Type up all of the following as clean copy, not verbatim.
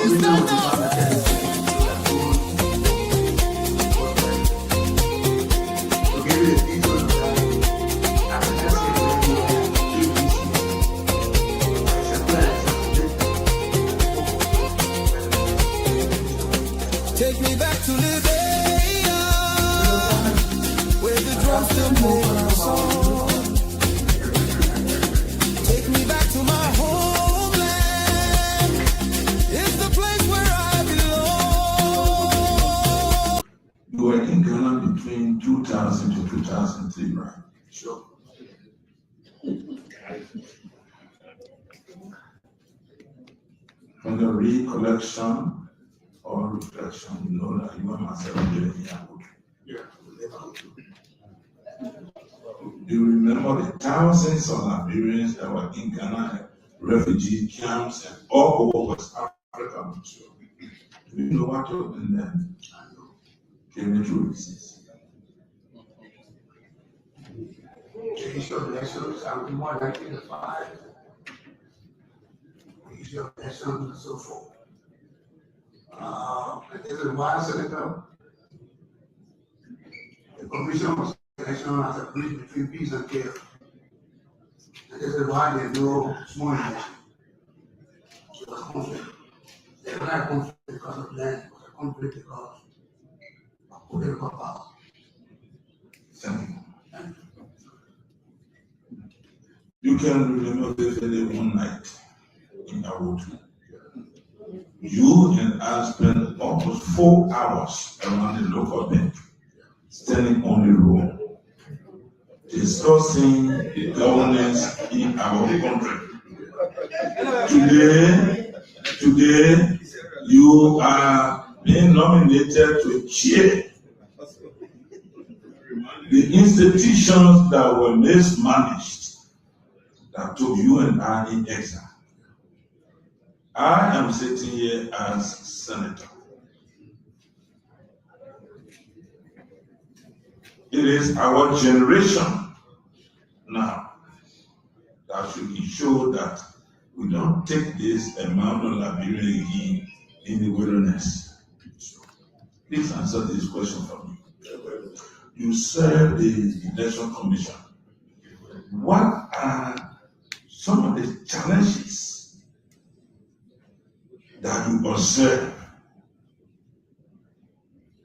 Take me back to Liberia, where the drums still play my song. Take me back to my homeland. It's the place where I belong. You were in Ghana between 2000 to 2003, right? Sure. From the recollection or reflection, you know that you and myself doing here. Yeah. Do you remember the thousands of Liberians that were in Ghana, refugee camps, and all over West Africa? Do you know what happened then? Came into resist. The issue of elections are more likely to fight. The issue of elections and so forth. This is why, Senator, the Commission of Election has a bridge between peace and chaos. And this is why there's no small election. It was conflict. There's not a conflict because of land, it was a conflict because of political power. Thank you. You can remember vividly one night in Awotu. You and I spent almost 4 hours around the local bench, standing on the road, discussing the governance in our country. Today, you are being nominated to chair the institutions that were mismanaged, that took you and I in exile. I am sitting here as senator. It is our generation now that should ensure that we don't take this amount of Liberian again in the wilderness. Please answer this question for me. You serve the Election Commission. What are some of the challenges that you observe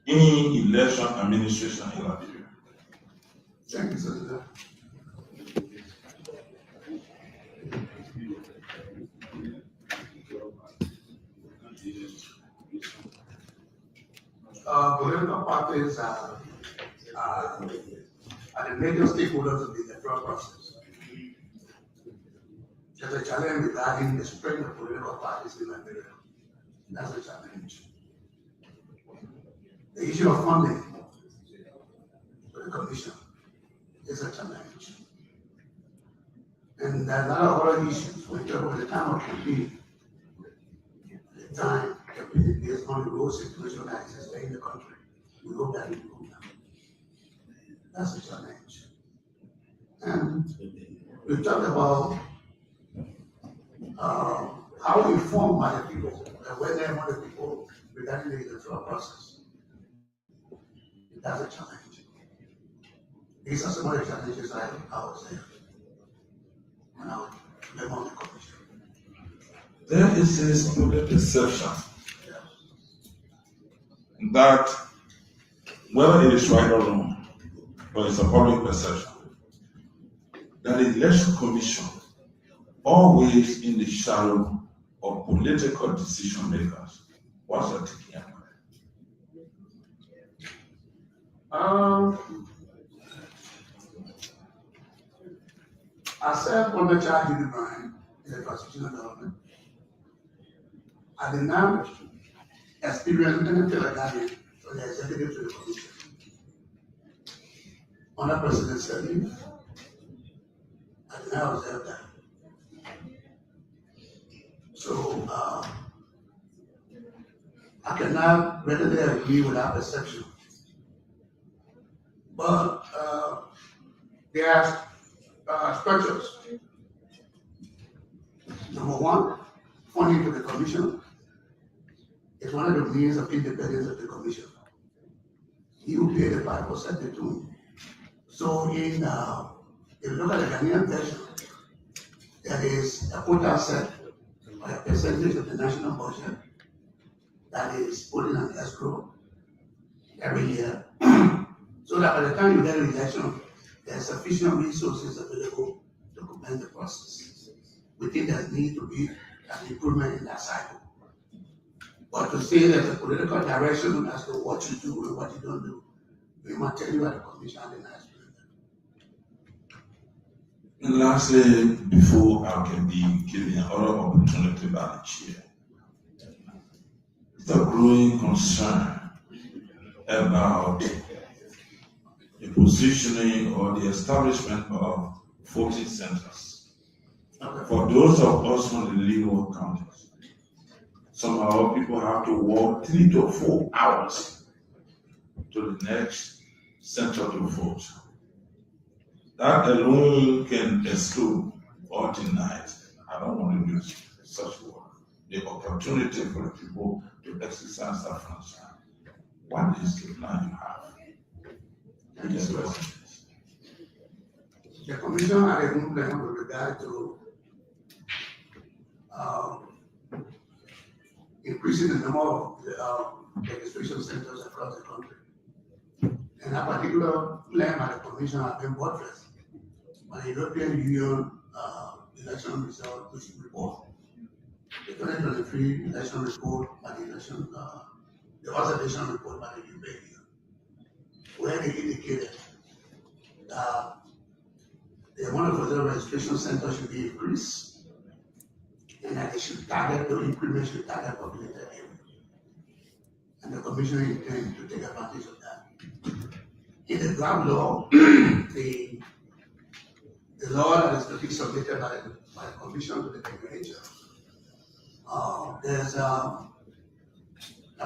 in election administration in Liberia? Thank you, Senator. Political parties are the major stakeholders of the electoral process. There's a challenge regarding the strength of political parties in Liberia. That's a challenge. The issue of funding for the commission is a challenge. And there are a lot of other issues when you talk about the time of campaign. The time campaign based on the road situation that exists in the country. We hope that it will come down. That's a challenge. And we talked about how we inform by the people, and when they want the people regarding the electoral process. That's a challenge. These are some of the challenges I was there when I was member of the commission. There is this public perception that, whether it is right or wrong, but it's a public perception, that the Election Commission always in the shadow of political decision makers. What's your take on that? I served on the charge in the mind in the constitutional government. I did not experience anything like that for the executive to the commission. Under President Sirleaf, I did not observe that. So I cannot readily agree with that perception. But there are structures. Number one, funding to the commission. It's one of the means of independence of the commission. He will pay the 5% the tune. So if you look at the Ghanaian version, there is a quota set by a percentage of the national budget that is put in an escrow every year. So that by the time you get an election, there are sufficient resources available to commence the process. We think there needs to be an improvement in that cycle. But to say there's a political direction as to what you do and what you don't do, we must tell you at the commission and I explain that. And lastly, before I can be given another opportunity by the chair, the growing concern about the positioning or the establishment of voting centers. For those of us from the legal counties, somehow people have to walk 3 to 4 hours to the next center to vote. That alone can exclude or deny, I don't want to use such word, the opportunity for the people to exercise that function. What is the plan you have? Yes, the commission had a new plan with regard to increasing the number of registration centers across the country. And that particular plan by the commission has been buttressed by the European Union election result report. The 2023 election report by the observation report by the European Union, where they indicated that the amount of voter registration centers should be increased and that they should target, the increment should target populated areas. And the commission intends to take advantage of that. In the draft law, the law that is to be submitted by the commission to the legislature, there's a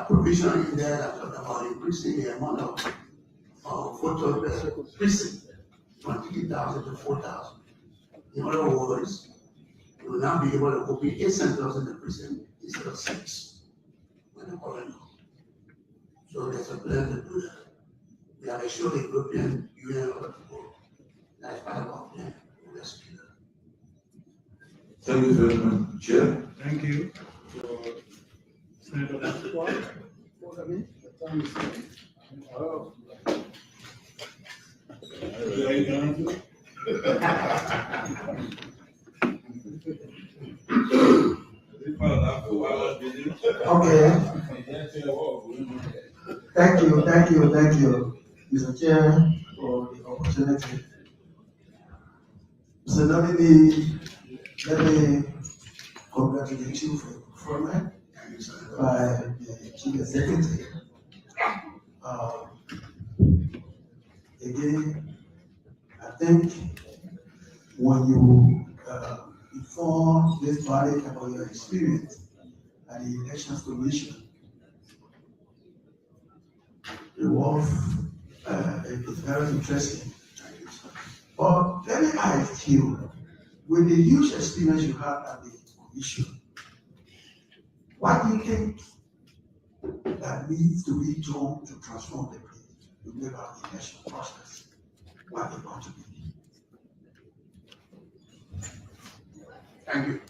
provision in there that talks about increasing the amount of voter precinct from 3,000 to 4,000. In other words, you will now be able to open 8 centers in the precinct instead of 6 when the current law. So there's a plan to do that. We have assured the European Union of the people that is part of our plan to rescue that. Thank you very much, Chair. Thank you. Senator Danforth, for me, the time is coming. Oh. Okay. Thank you, Mr. Chair, for the opportunity. So let me congratulate you for your performance by the Chief Executive. Again, I think when you inform this body about your experience at the Elections Commission, it was it's very interesting. But let me ask you, with the huge experience you have at the commission, what do you think that needs to be done to transform the place, to make our election process what it ought to be? Thank you.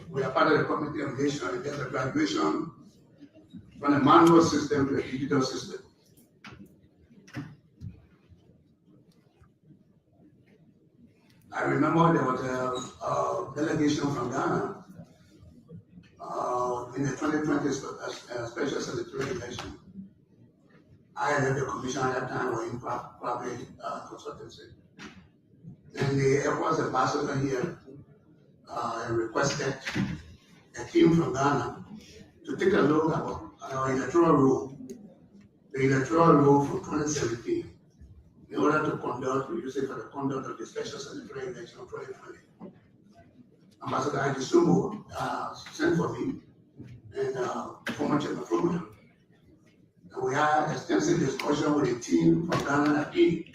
We are part of the committee of nation and there's a graduation from a manual system to a digital system. I remember there was a delegation from Ghana in the 2020 special senatorial election. I led the commission at that time, were in public consultancy. And the Air Force ambassador here requested a team from Ghana to take a look at our electoral roll, the electoral roll from 2017, in order to conduct, we use it for the conduct of the special senatorial election of 2020. Ambassador Ajisumu sent for me and former Chairperson. And we had extensive discussion with the team from Ghana that day.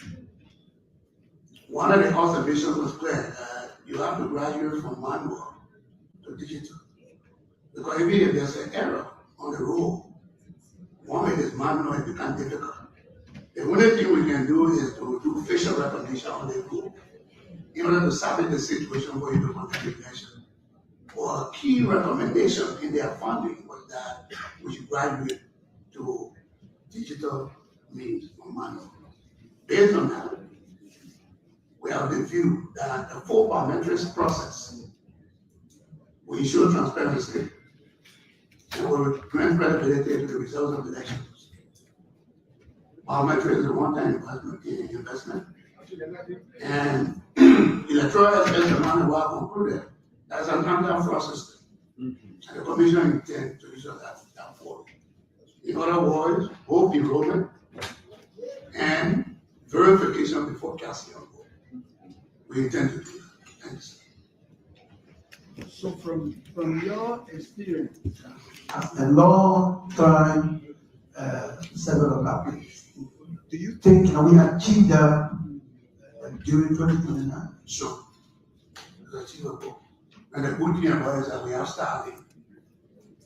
One of the observations was clear that you have to graduate from manual to digital. Because even if there's an error on the road, one it is manual, it becomes difficult. The only thing we can do is to do facial recognition on the road in order to salvage the situation where you don't want to be mentioned. Or a key recommendation in their funding was that we should graduate to digital means or manual. Based on that, we have the view that the full biometrics process will ensure transparency and will grant credibility to the results of elections. Biometrics is a one-time investment, and electoral expense amount was concluded as an anti-fraud system. And the commission intends to use that forward. In other words, both enrollment and verification before casting on vote. We intend to do that. Thanks. So from your experience, As a long time server of applicants, do you think can we achieve that during 2029? Sure. It's achievable. And the good thing about it is that we have starting.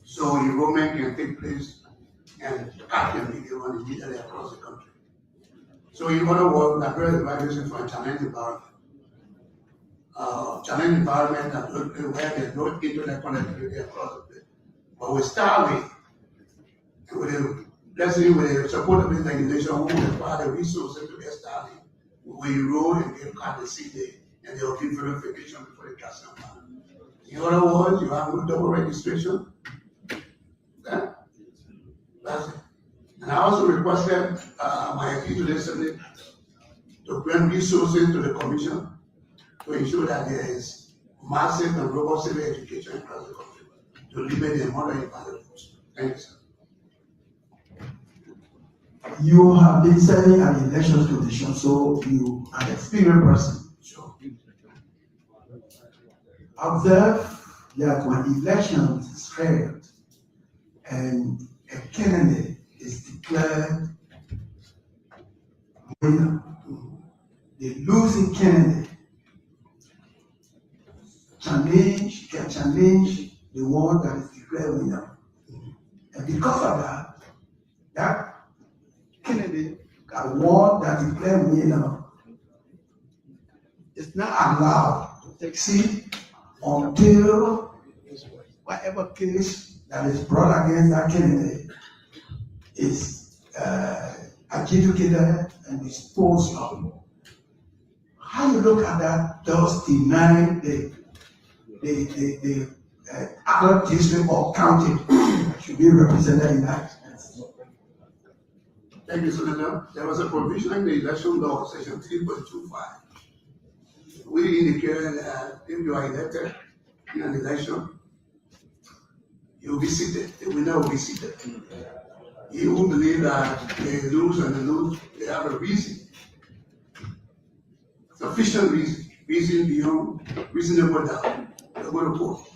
So enrollment can take place and card can be given immediately across the country. So in other words, the very evaluation for a challenge environment. Challenge environment that where there's no internet connectivity across the place. But with Starlink, and with the blessing, with the support of the regulation, we require the resources to get Starlink. We enroll and get card the CD, and they'll give verification before the cast number. In other words, you have no double registration. Okay? That's it. And I also requested my key to the Senate to bring resources to the commission to ensure that there is massive and robust civil education across the country to limit the amount of invalid votes. Thank you, sir. You have been serving an elections commission, so you are an experienced person. Sure. Observe that when elections is held and a candidate is declared winner, the losing candidate can challenge the one that is declared winner. And because of that, that candidate, that one that declared winner, is not allowed to take seat until whatever case that is brought against that candidate is adjudicated and disposed of. How you look at that does deny the other district or county should be represented in that. Thank you, Senator. There was a provision in the election law, section 3.25. We indicated that if you are elected in an election, you will be seated. The winner will be seated. You will believe that they lose and they lose, they have a reason. Sufficient reason beyond reasonable doubt. They're going to vote.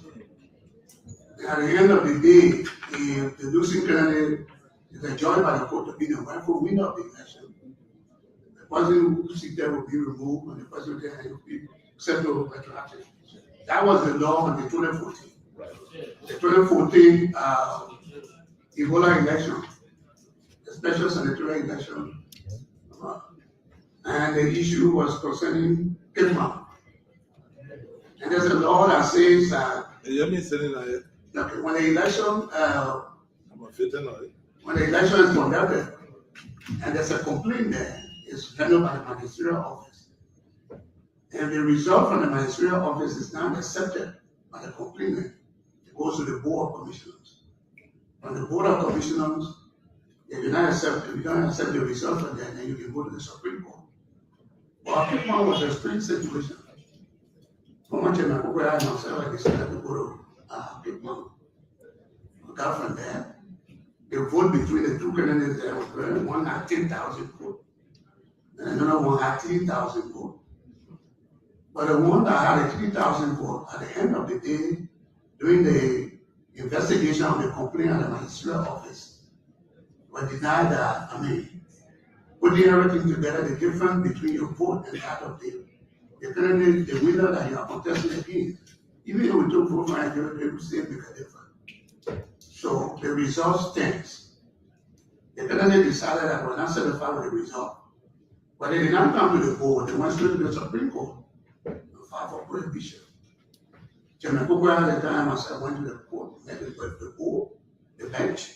At the end of the day, if the losing candidate is enjoyed by the court to be the rightful winner of the election, the person who seated will be removed and the person there will be sent to retroactive. That was the law in the 2014. The 2014 Ebola election, the special senatorial election, and the issue was concerning Kidman. And there's a law that says that when the election is conducted and there's a complaint there, it's handled by the ministerial office. And the result from the ministerial office is not accepted by the complainant. It goes to the board of commissioners. From the board of commissioners, if you don't accept the result from that, then you can go to the Supreme Court. Well, Kidman was a strange situation. For much of my program, I myself, I decided to go to Kidman. We got from there. The vote between the two candidates that was very, one had 10,000 votes, and another one had 3,000 votes. But the one that had 3,000 votes, at the end of the day, during the investigation of the complaint at the ministerial office, was denied that, putting everything together, the difference between your vote and that of the candidate, the winner that you are contesting against, even if we took vote for Nigeria, they would still make a difference. So the result stands. The penalty decided that we're not satisfied with the result. But they did not come to the board, they went straight to the Supreme Court to file for prohibition. Chairman Cooper at the time, as I went to the court, met with the board, the bench.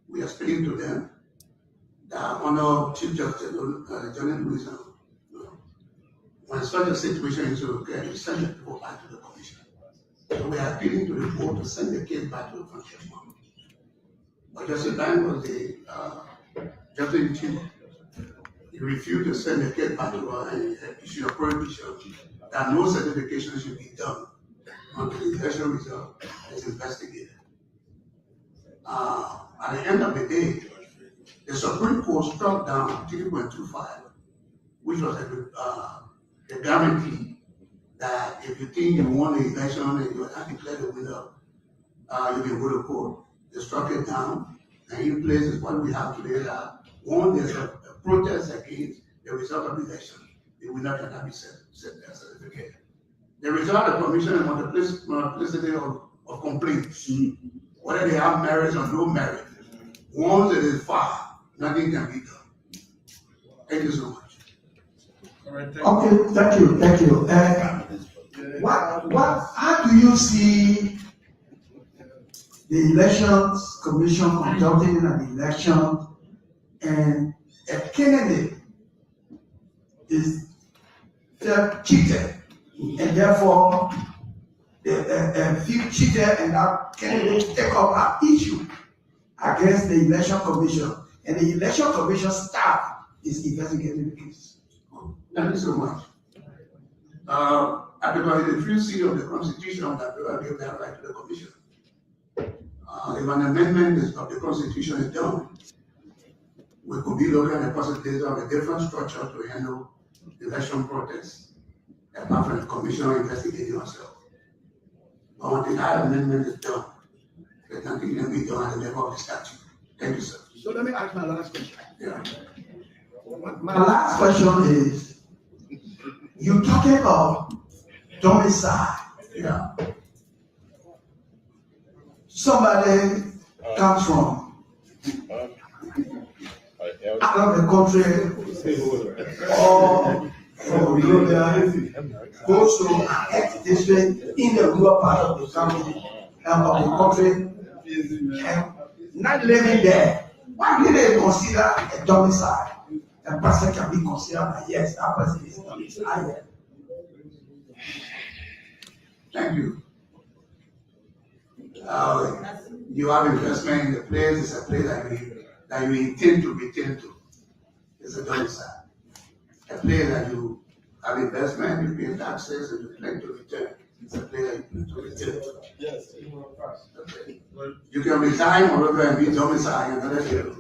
We are speaking to them. The Honorable Chief Justice, John Louison, when such a situation is okay, you send the people back to the commission. So we are appealing to the board to send the case back to the function. But Justice Bank was the Justice in Chief. He refused to send the case back to her and issue a prohibition that no certification should be done until the election result is investigated. At the end of the day, the Supreme Court struck down 3.25, which was a guarantee that if you think you won the election and you are not declared the winner, you can go to court. They struck it down, and in place is what we have today that one, there's a protest against the result of the election. The winner cannot be certificated. The result of the commission is multiplicity of complaints, whether they have merit or no merit. Once it is filed, nothing can be done. Thank you so much. All right, Okay, thank you. How do you see the elections commission conducting an election and a candidate is cheated, and therefore the few cheated and that candidate take up an issue against the election commission, and the election commission staff is investigating the case? Thank you so much. Because the 3C of the Constitution that we give that right to the commission. If an amendment of the Constitution is done, we could be looking at the possibility of a different structure to handle election protests, apart from the commission investigating ourselves. But until that amendment is done, there's nothing can be done at the level of the statute. Thank you, sir. So let me ask my last question. Yeah. My last question is, you talking about domicile. Yeah. Somebody comes from out of the country or from Europe, goes to an ex-district in the rural part of the country, and not living there. Why do they consider a domicile? A person can be considered that yes, that person is domiciled. Thank you. You have investment in the place, it's a place that you intend to return to. It's a domicile. A place that you have investment, you pay taxes, and you plan to return. It's a place that you plan to return to. Yes. Okay. You can resign however and be domiciled in another area.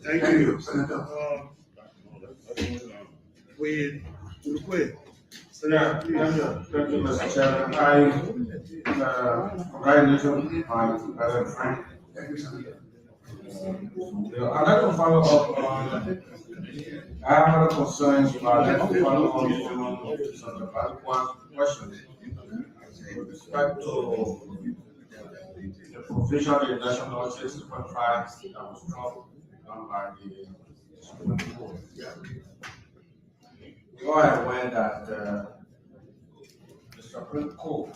Thank you, Senator. We quit. Yeah, thank you, Mr. Chairman. Congratulations, my brother Frank. Thank you, Senator. I'd like to follow up on, I have other concerns, but I'd like to follow up on some of the questions. With respect to the provision of the national 6.5 that was done by the Supreme Court. You all are aware that the Supreme Court,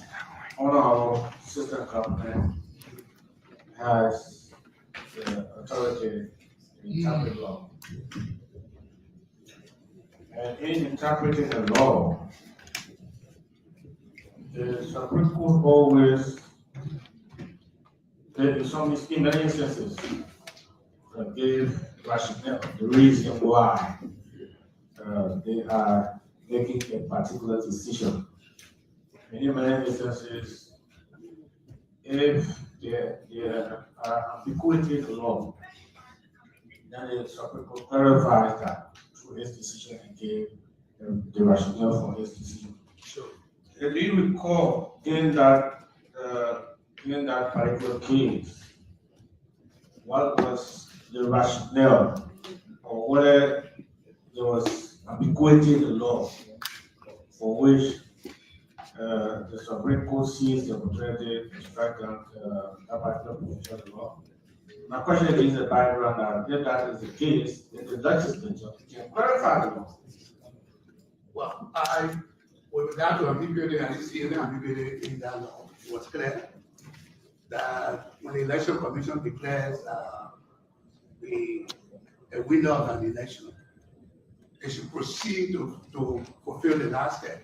on our sister company, has the authority to interpret law. And in interpreting the law, the Supreme Court always, in many instances, gave rationale, the reason why they are making a particular decision. In many instances, if there are ambiguity in the law, then the Supreme Court clarifies that through his decision and gave the rationale for his decision. Sure. Do you recall in that particular case, what was the rationale, or whether there was ambiguity in the law for which the Supreme Court sees the opportunity to strike down that particular provision of the law. My question is the background that if that is the case, then the legislature can clarify the law. Well, with regard to ambiguity, I didn't see any ambiguity in that law. It was clear that when the election commission declares a winner of an election, they should proceed to fulfill the last step,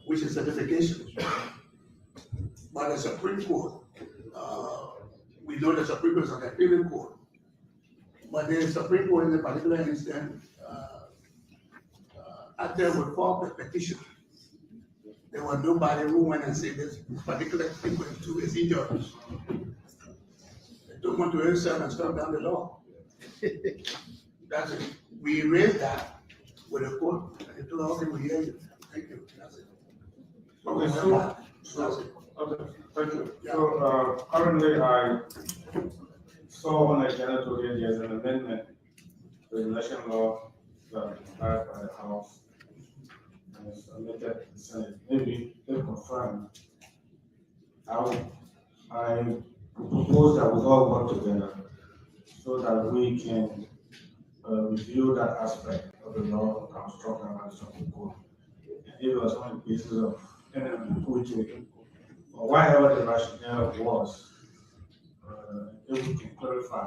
which is certification. But the Supreme Court, we know the Supreme Court is an appealing court, but the Supreme Court in a particular instance acted with false petition. There was nobody who went and said this particular thing going to is injuries. They took one to himself and struck down the law. That's it. We raised that with the court, and they told us, okay, we hear you. Thank you. That's it. Okay, That's it. okay, thank you. So, currently I saw on the agenda today, there's an amendment to the election law that was passed by the House and it's submitted to the Senate. Maybe if confirmed, I propose that we all work together so that we can review that aspect of the law constructed by the Supreme Court. And if it was on the basis of ambiguity or whatever the rationale was, if we can clarify,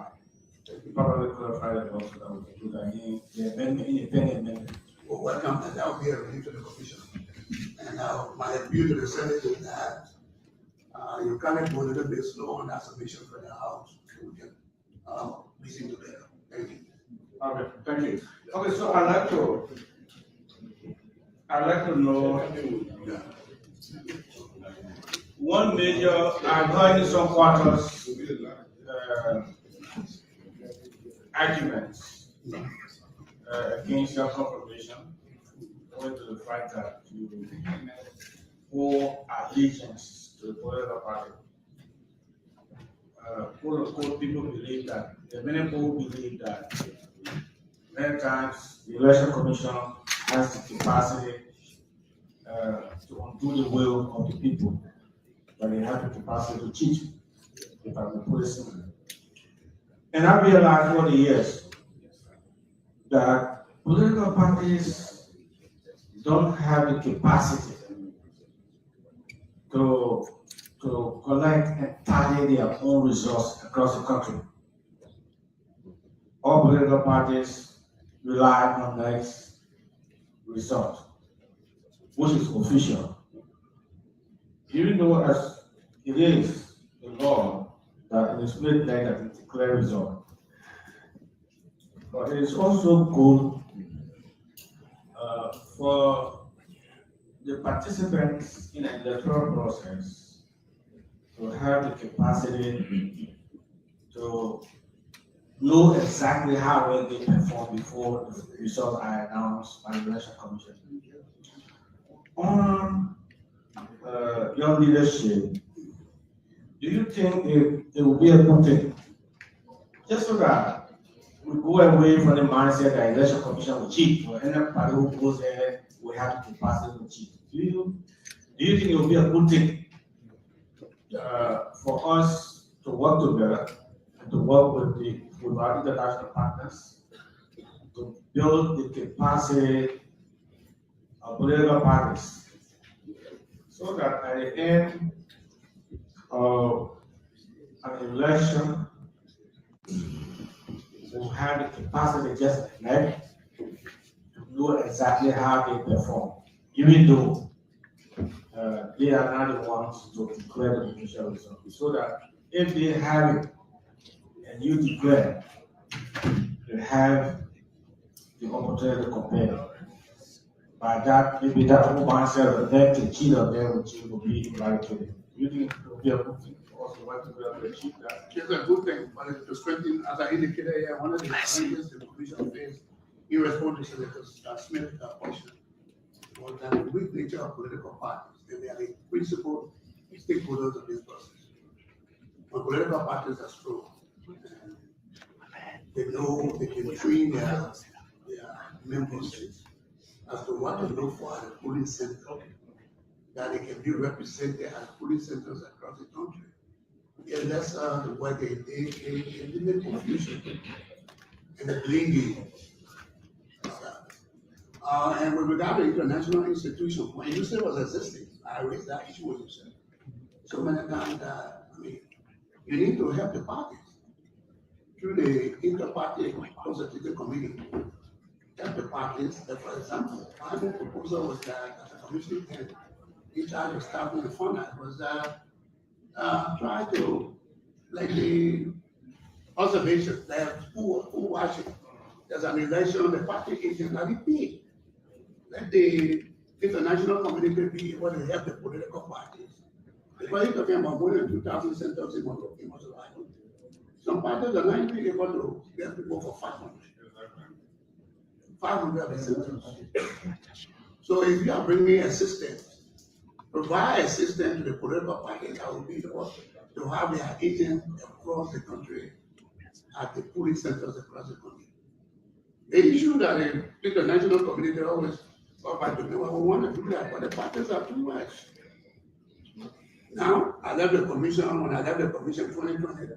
probably clarify the law so that we can do that in the amendment, independent amendment. Well, welcome, and that will be a relief to the commission. And my view to the Senate is that you can't go a little bit slow on that submission for the House, so we can listen together. Thank you. Okay, thank you. Okay, so I'd like to know one major, I'm heard in some quarters, arguments against your confirmation, owing to the fact that you owe allegiance to the political party. Quote unquote, people believe that, many people believe that many times the election commission has the capacity to undo the will of the people, but they have the capacity to cheat, if I may put it simply. And I realized over the years that political parties don't have the capacity to collect entirely their own resources across the country. All political parties rely on NEC's result, which is official. Even though as it is the law that it is made like that it declares result. But it is also good for the participants in the electoral process to have the capacity to know exactly how well they perform before the results are announced by the election commission. On your leadership, do you think it will be a good thing, just so that we go away from the mindset that the election commission will cheat, or anybody who goes there will have the capacity to cheat? Do you think it will be a good thing for us to work together and to work with our international partners to build the capacity of political parties, so that at the end of an election, we'll have the capacity just like that to know exactly how they perform, even though they are not the ones to declare the official result. So that if they have it and you declare, you have the opportunity to compare. By that, maybe that whole mindset of them to cheat on them will be eradicated. You think it will be a good thing for us to work together to achieve that? It's a good thing, but to strengthen, as I indicated here, one of the challenges the commission faced in response to Senator Smith's question was that the weak nature of political parties, they are the principal stakeholders of this process. When political parties are strong, they know they can train their members as to what to look for at the polling center that they can be represented as police centers across the country. Yeah, that's why they make confusion and the blinking. And with regard to international institutions, when you say was existing, I raised that issue with you, sir. So many times that, I mean, you need to help the parties through the inter-party consultative committee. Help the parties. For example, my proposal was that the commission head in charge of staffing the fund was try to, like the observation that who watching. There's an election, the party agent that it be. Let the international community be able to help the political parties. Because you're talking about more than 2,000 centers in Mozambique. Some parties are not even able to get people for 500. 500 centers. So if you are bringing assistance, provide assistance to the political parties that will be able to have their agents across the country at the polling centers across the country. The issue that the international community always talk about, we want to do that, but the parties are too much. Now, I left the commission, when I left the commission 2020,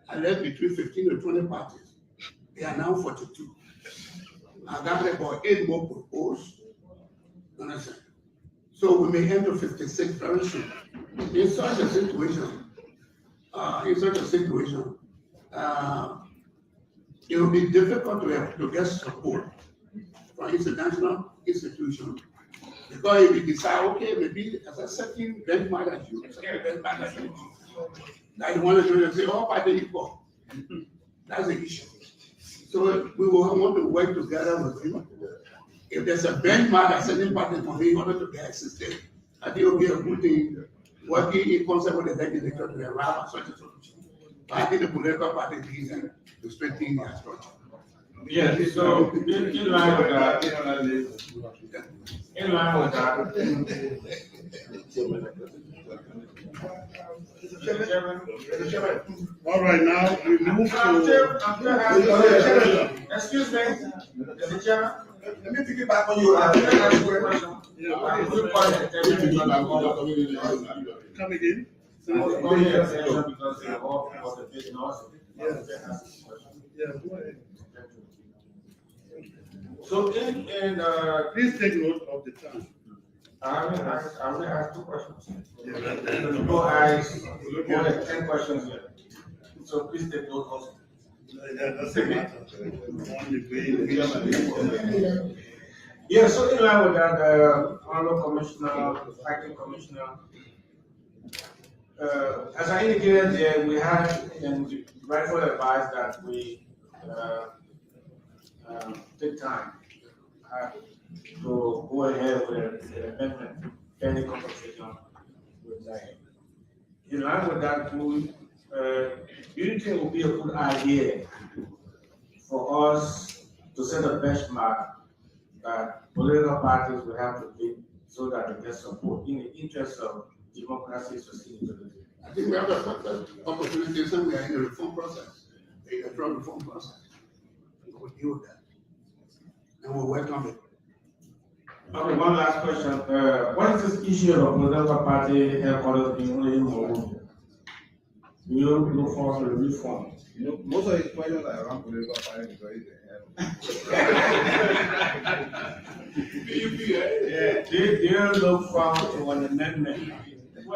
I left between 15 to 20 parties. They are now 42. I got about 8 more proposed. Understand? So we may end to 56 very soon. In such a situation, it will be difficult to get support from international institutions. Because if you decide, okay, maybe as a certain benchmark that you like you want to do, say, oh, party equal. That's the issue. So we will want to work together with you. If there's a benchmark that certain parties for me in order to get assistance, I think it will be a good thing working in concert with the legislature to arrive at such a solution. But I think the political parties need to strengthen their structure. Yes, so in line with that, All right, now we move excuse me, Mr. Chairman. Let me pick it back on you. Come again? Yeah, go ahead. So Please take note of the time. I only asked 2 questions. Yeah, No, I more than 10 questions here. So please take note also. that doesn't matter. Yeah, so in line with that, Honorable Commissioner, Acting Commissioner, as I indicated there, we had and rightful advice that we take time to go ahead with the amendment, pending conversation with that. In line with that, do you think it would be a good idea for us to set a benchmark that political parties will have to be so that they get support in the interest of democracy, sustainability? I think we have the opportunity, and we are in the reform process, the electoral reform process. We'll deal with that. And we'll welcome it. Okay, one last question. What is this issue of political party headquarters being only in Monrovia? Do you look forward to the reform? You know, most of his questions are around political party because Do you look forward to an amendment?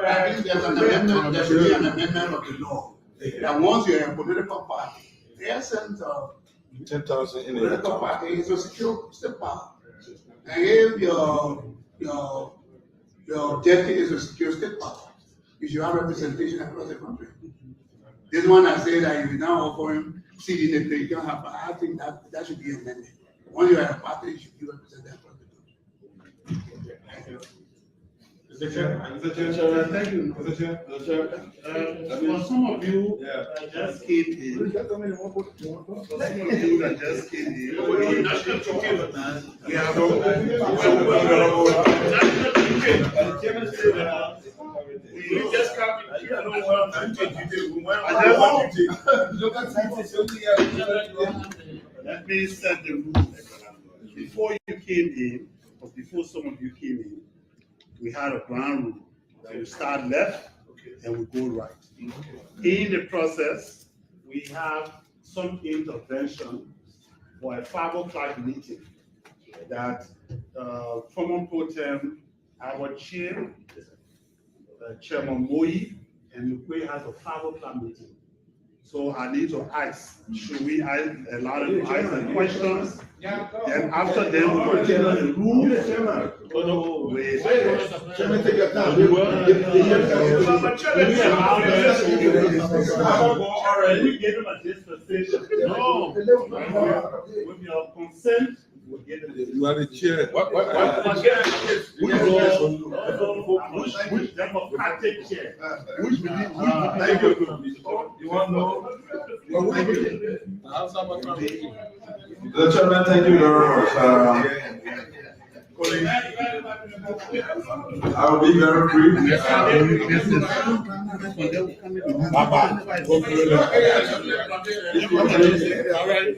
I think there's an amendment, there should be an amendment of the law. That once you're a political party, the essence of 10,000 in political party is to secure state power. And if your objective is to secure state power, you should have representation across the country. This one I say that if you now offer him seat in the play, you can have, I think that should be amended. When you are a party, you should be represented across the country. Thank you. Mr. Chair. Mr. Chair, thank you. Mr. Chair. For some of you that just came in, for some of you that just came in, we just come in. Let me set the rules. Before you came in, or before some of you came in, we had a ground rule that we start left and we go right. In the process, we have some intervention for a 5 o'clock meeting that former pro tem, our chair, Chairman Moyi, and Mukwe has a 5 o'clock meeting. So I need to ask, should we allow them to ask the questions? Then after them, we will tell the room. Oh, wait. Chairman, take your time. We gave them a dispensation. No. With your consent, we'll give them. You are the chair. Which democratic chair? Thank you. You want to know? The chairman, thank you very much. I will be very brief.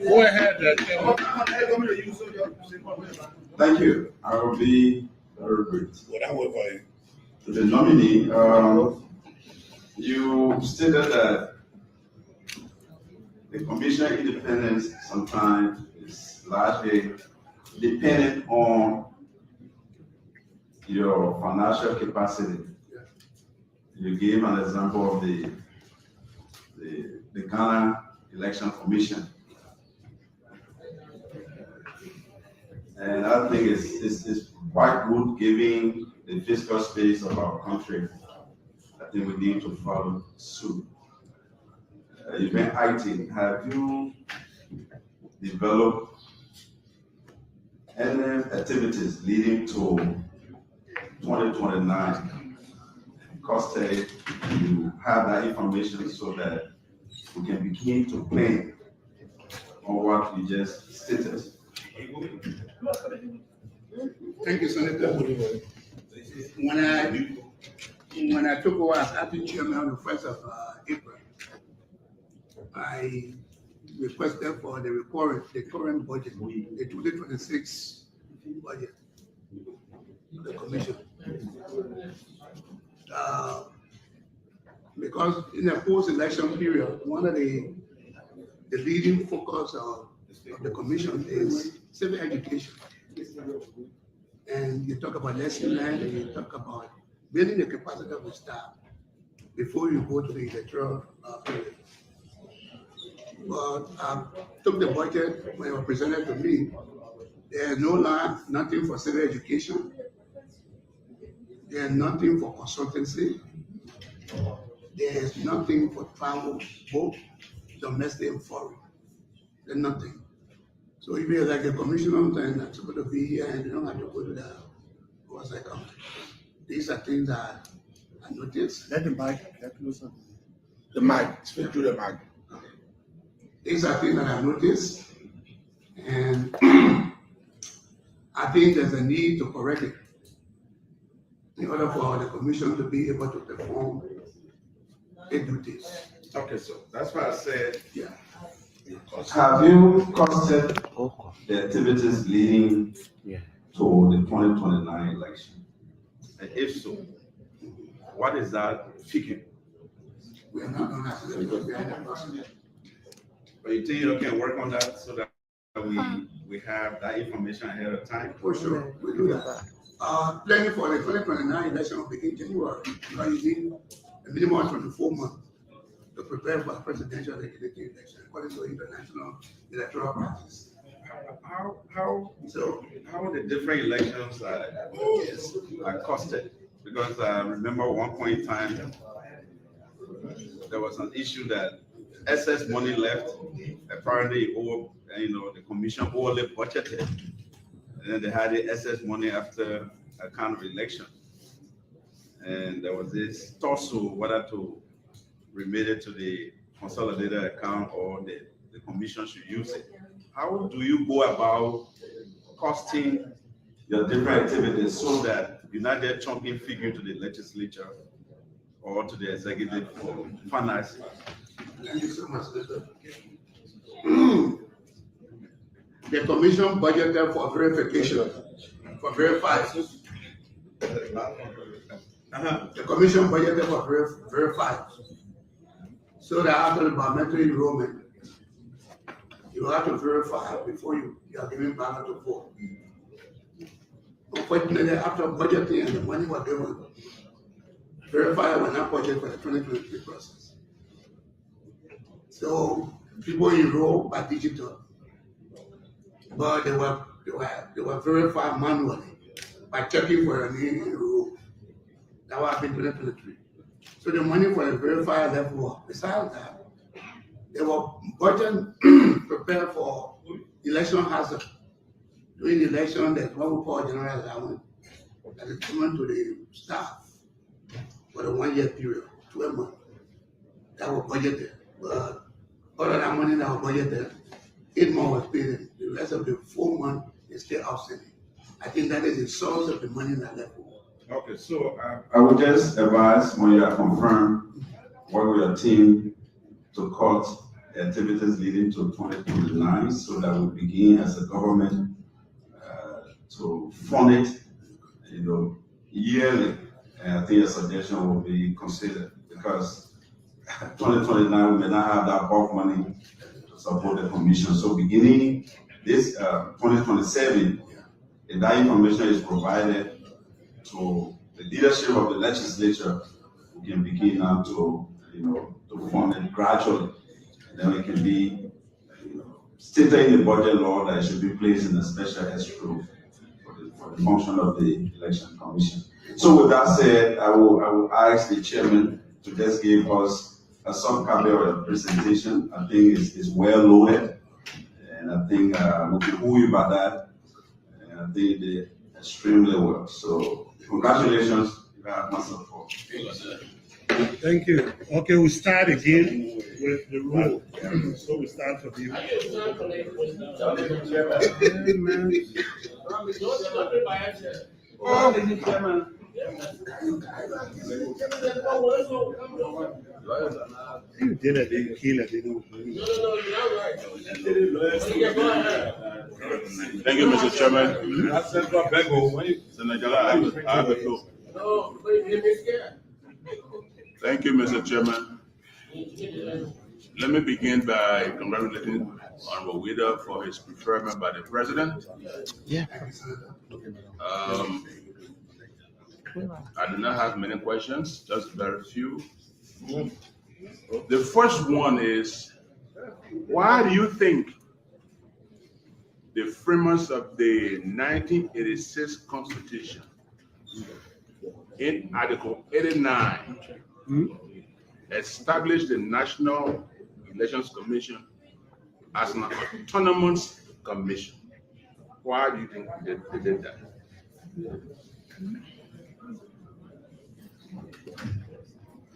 Go ahead, Thank you. I will be very brief. To the nominee, you stated that the commission independence sometimes is largely dependent on your financial capacity. You gave an example of the Ghana Election Commission. And I think it's quite good given the fiscal space of our country. I think we need to follow suit. You've been acting. Have you developed any activities leading to 2029 costed? You have that information so that we can begin to plan on what you just stated. Thank you, Senator. When I took over as acting chairman on the 1st of April, I requested for the current budget, the 2026 budget, the commission. Because in the post-election period, one of the leading focus of the commission is civic education. And you talk about lesson learned, and you talk about building the capacity of the staff before you go to the electoral period. But I took the budget when it was presented to me. There's nothing for civic education. There's nothing for consultancy. There's nothing for travel, both domestic and foreign. There's nothing. So if you're like a commissioner, then I'm supposed to be here and you don't have to go to the what's that called? These are things that I noticed. Let the mic get closer. The mic, speak to the mic. These are things that I noticed, and I think there's a need to correct it in order for the commission to be able to perform its duties. Okay, so that's why I said, Yeah. have you costed the activities leading to the 2029 election? And if so, what is that figure? We are not going to because we are in the process. But you think you can work on that so that we have that information ahead of time? For sure, we do that. Planning for the 2029 election will begin January, because you need a minimum of 24 months to prepare for a presidential legislative election according to international electoral practice. How the different elections are costed? Because I remember one point in time, there was an issue that excess money left, apparently, the commission only budgeted. And then they had the excess money after a kind of election. And there was this tussle whether to remit it to the consolidated account or the commission should use it. How do you go about costing your different activities so that you're not there chunking figure to the legislature or to the executive for financing? Thank you so much, Senator. The commission budgeted for verification, for verifying The commission budgeted for verify. So that after the biometric enrollment, you have to verify before you are given ballot to vote. Unfortunately, after budgeting and the money was given, verify was not budgeted for the 2023 process. So people enroll by digital, but they were verified manually by checking for a name in the room. That was in 2023. So the money for the verified level, besides that, they were budget prepared for election hazard. During the election, there's what we call general allowance that is given to the staff for the 1 year period, 12 months. That was budgeted. But all of that money that was budgeted, 8 months was paid. The rest of the 4 months is still outstanding. I think that is the source of the money that left. Okay, so I would just advise when you are confirmed, work with your team to cut activities leading to 2029 so that we begin as a government to fund it, yearly. And I think a suggestion will be considered because 2029 we may not have that bulk money to support the commission. So beginning this 2027, if that information is provided to the leadership of the legislature, we can begin now to to fund it gradually. And then it can be stated in the budget law that it should be placed in a special escrow for the function of the election commission. So with that said, I will ask the chairman to just give us a sub-copy of the presentation. I think it's well loaded, and I think we can hold you by that. And I think they did extremely well. So congratulations, you have my support. Thank you. Okay, we'll start again with the rule. So we start from you. You did it, didn't kill it, didn't. Thank you, Mr. Chairman. Senator, I have the floor. Thank you, Mr. Chairman. Let me begin by congratulating Honorable Wida for his preferment by the President. I do not have many questions, just very few. The first one is, why do you think the framers of the 1986 Constitution in Article 89 established the National Elections Commission as an autonomous commission? Why do you think they did that?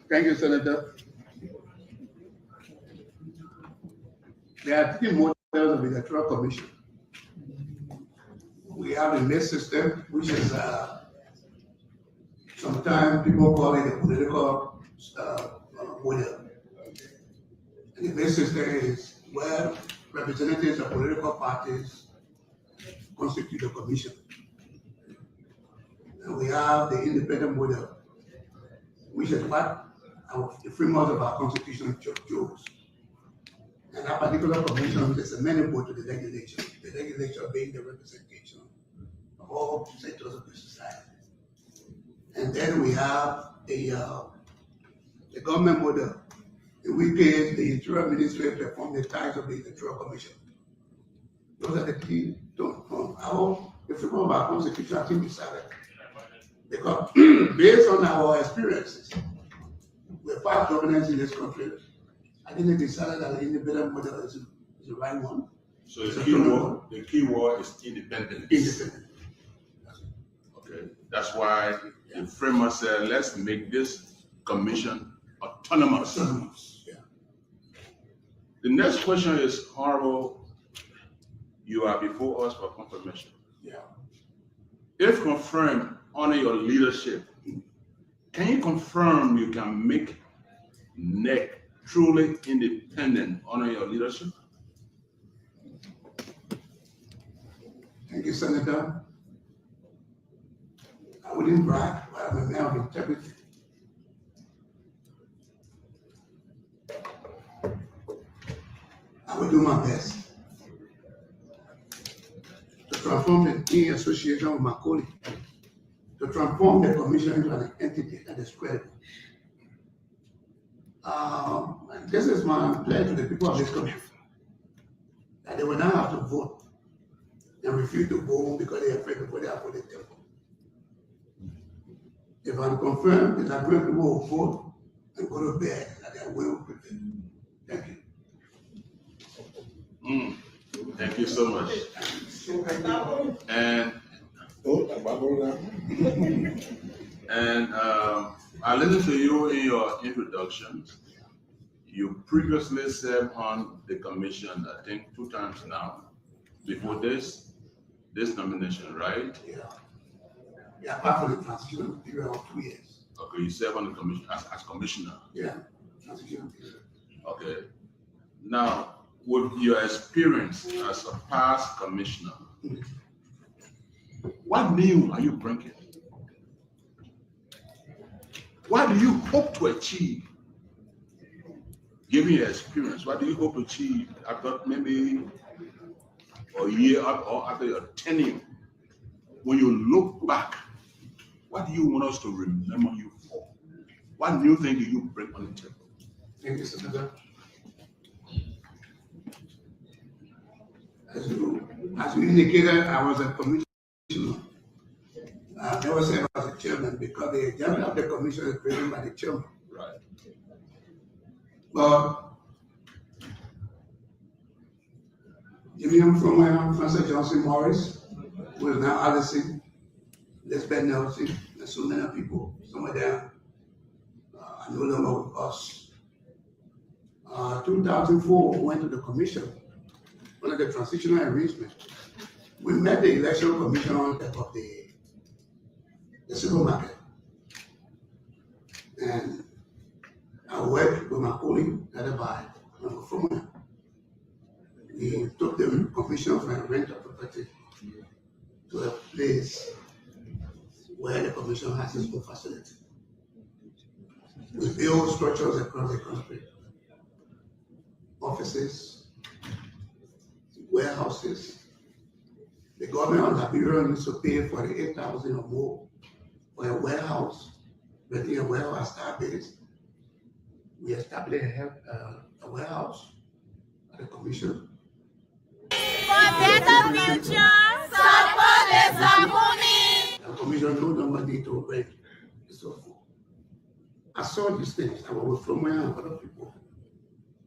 Thank you, Senator. There are 3 models of the Electoral Commission. We have the NEC system, which is sometimes people call it a political model. And the NEC system is where representatives of political parties constitute a commission. And we have the independent model, which is what the framework of our constitution chose. And that particular commission is amenable to the legislature being the representation of all sectors of the society. And then we have the government model, in which case the Interior Ministry perform the tasks of the Electoral Commission. Those are the key the framework of our constitution, I think, decided. Because based on our experiences with past governance in this country, I think they decided that the independent model is the right one. So the key word is independence. Independent. Okay, that's why the framer said, let's make this commission autonomous. Yeah. The next question is, Honorable, you are before us for confirmation. Yeah. If confirmed under your leadership, can you confirm you can make NEC truly independent under your leadership? Thank you, Senator. I wouldn't brag, but I'm a man of integrity. I will do my best to transform the team association with Macaulay, to transform the commission into an entity that is credible. And this is my pledge to the people of this country, that they will not have to vote and refuse to go because they are afraid to put their foot in the temple. If I'm confirmed, that people will vote and go to bed, that their will will prevail. Thank you. Thank you so much. And I listened to you in your introduction. You previously served on the commission, I think 2 times now, before this nomination, right? Yeah. Yeah, apart from the transition period of 2 years. Okay, you serve on the commission as commissioner. Yeah, transition period. Okay. Now, with your experience as a past commissioner, what new are you bringing? What do you hope to achieve? Given your experience, what do you hope to achieve after maybe a year or after your tenure? When you look back, what do you want us to remember you for? What new thing do you bring on the table? Thank you, Senator. As you indicated, I was a commissioner. I never said I was a chairman because the agenda of the commission is driven by the chairman. Right. But Jimmy from Francis Johnson Morris, who is now Allison, Lisbeth Nelson, and so many people, some of them are no longer with us. 2004, we went to the commission, one of the transitional arrangements. We met the election commission on top of the supermarket. And I worked with my colleague, headed by Number. We took the commission from a rental property to a place where the commission has its own facility. We build structures across the country, offices, warehouses. The government of Liberia needs to pay for the 8,000 or more for a warehouse, renting a warehouse database. We established a warehouse at the commission. For better future, support the Zamuni. The commission no longer need to rent and so forth. I saw these things. I was from where other people.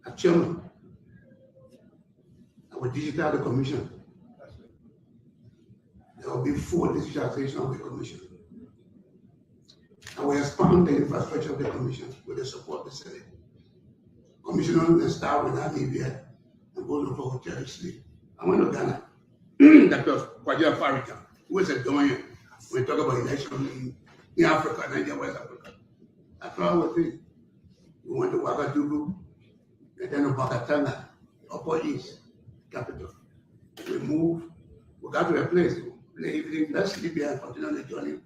A chairman. I will digital the commission. There will be full digitalization of the commission. I will expand the infrastructure of the commission with the support of the Senate. Commissioner will start with that Libya and go to hotel to sleep. I went to Ghana. That was Kwaja Farika, who was a donor. We talk about election in Africa, Nigeria, West Africa. That's what I was doing. We went to Ouagadougou, and then to Bakatanga, Upper East, capital. We moved, we got to a place, let's sleep here and continue the journey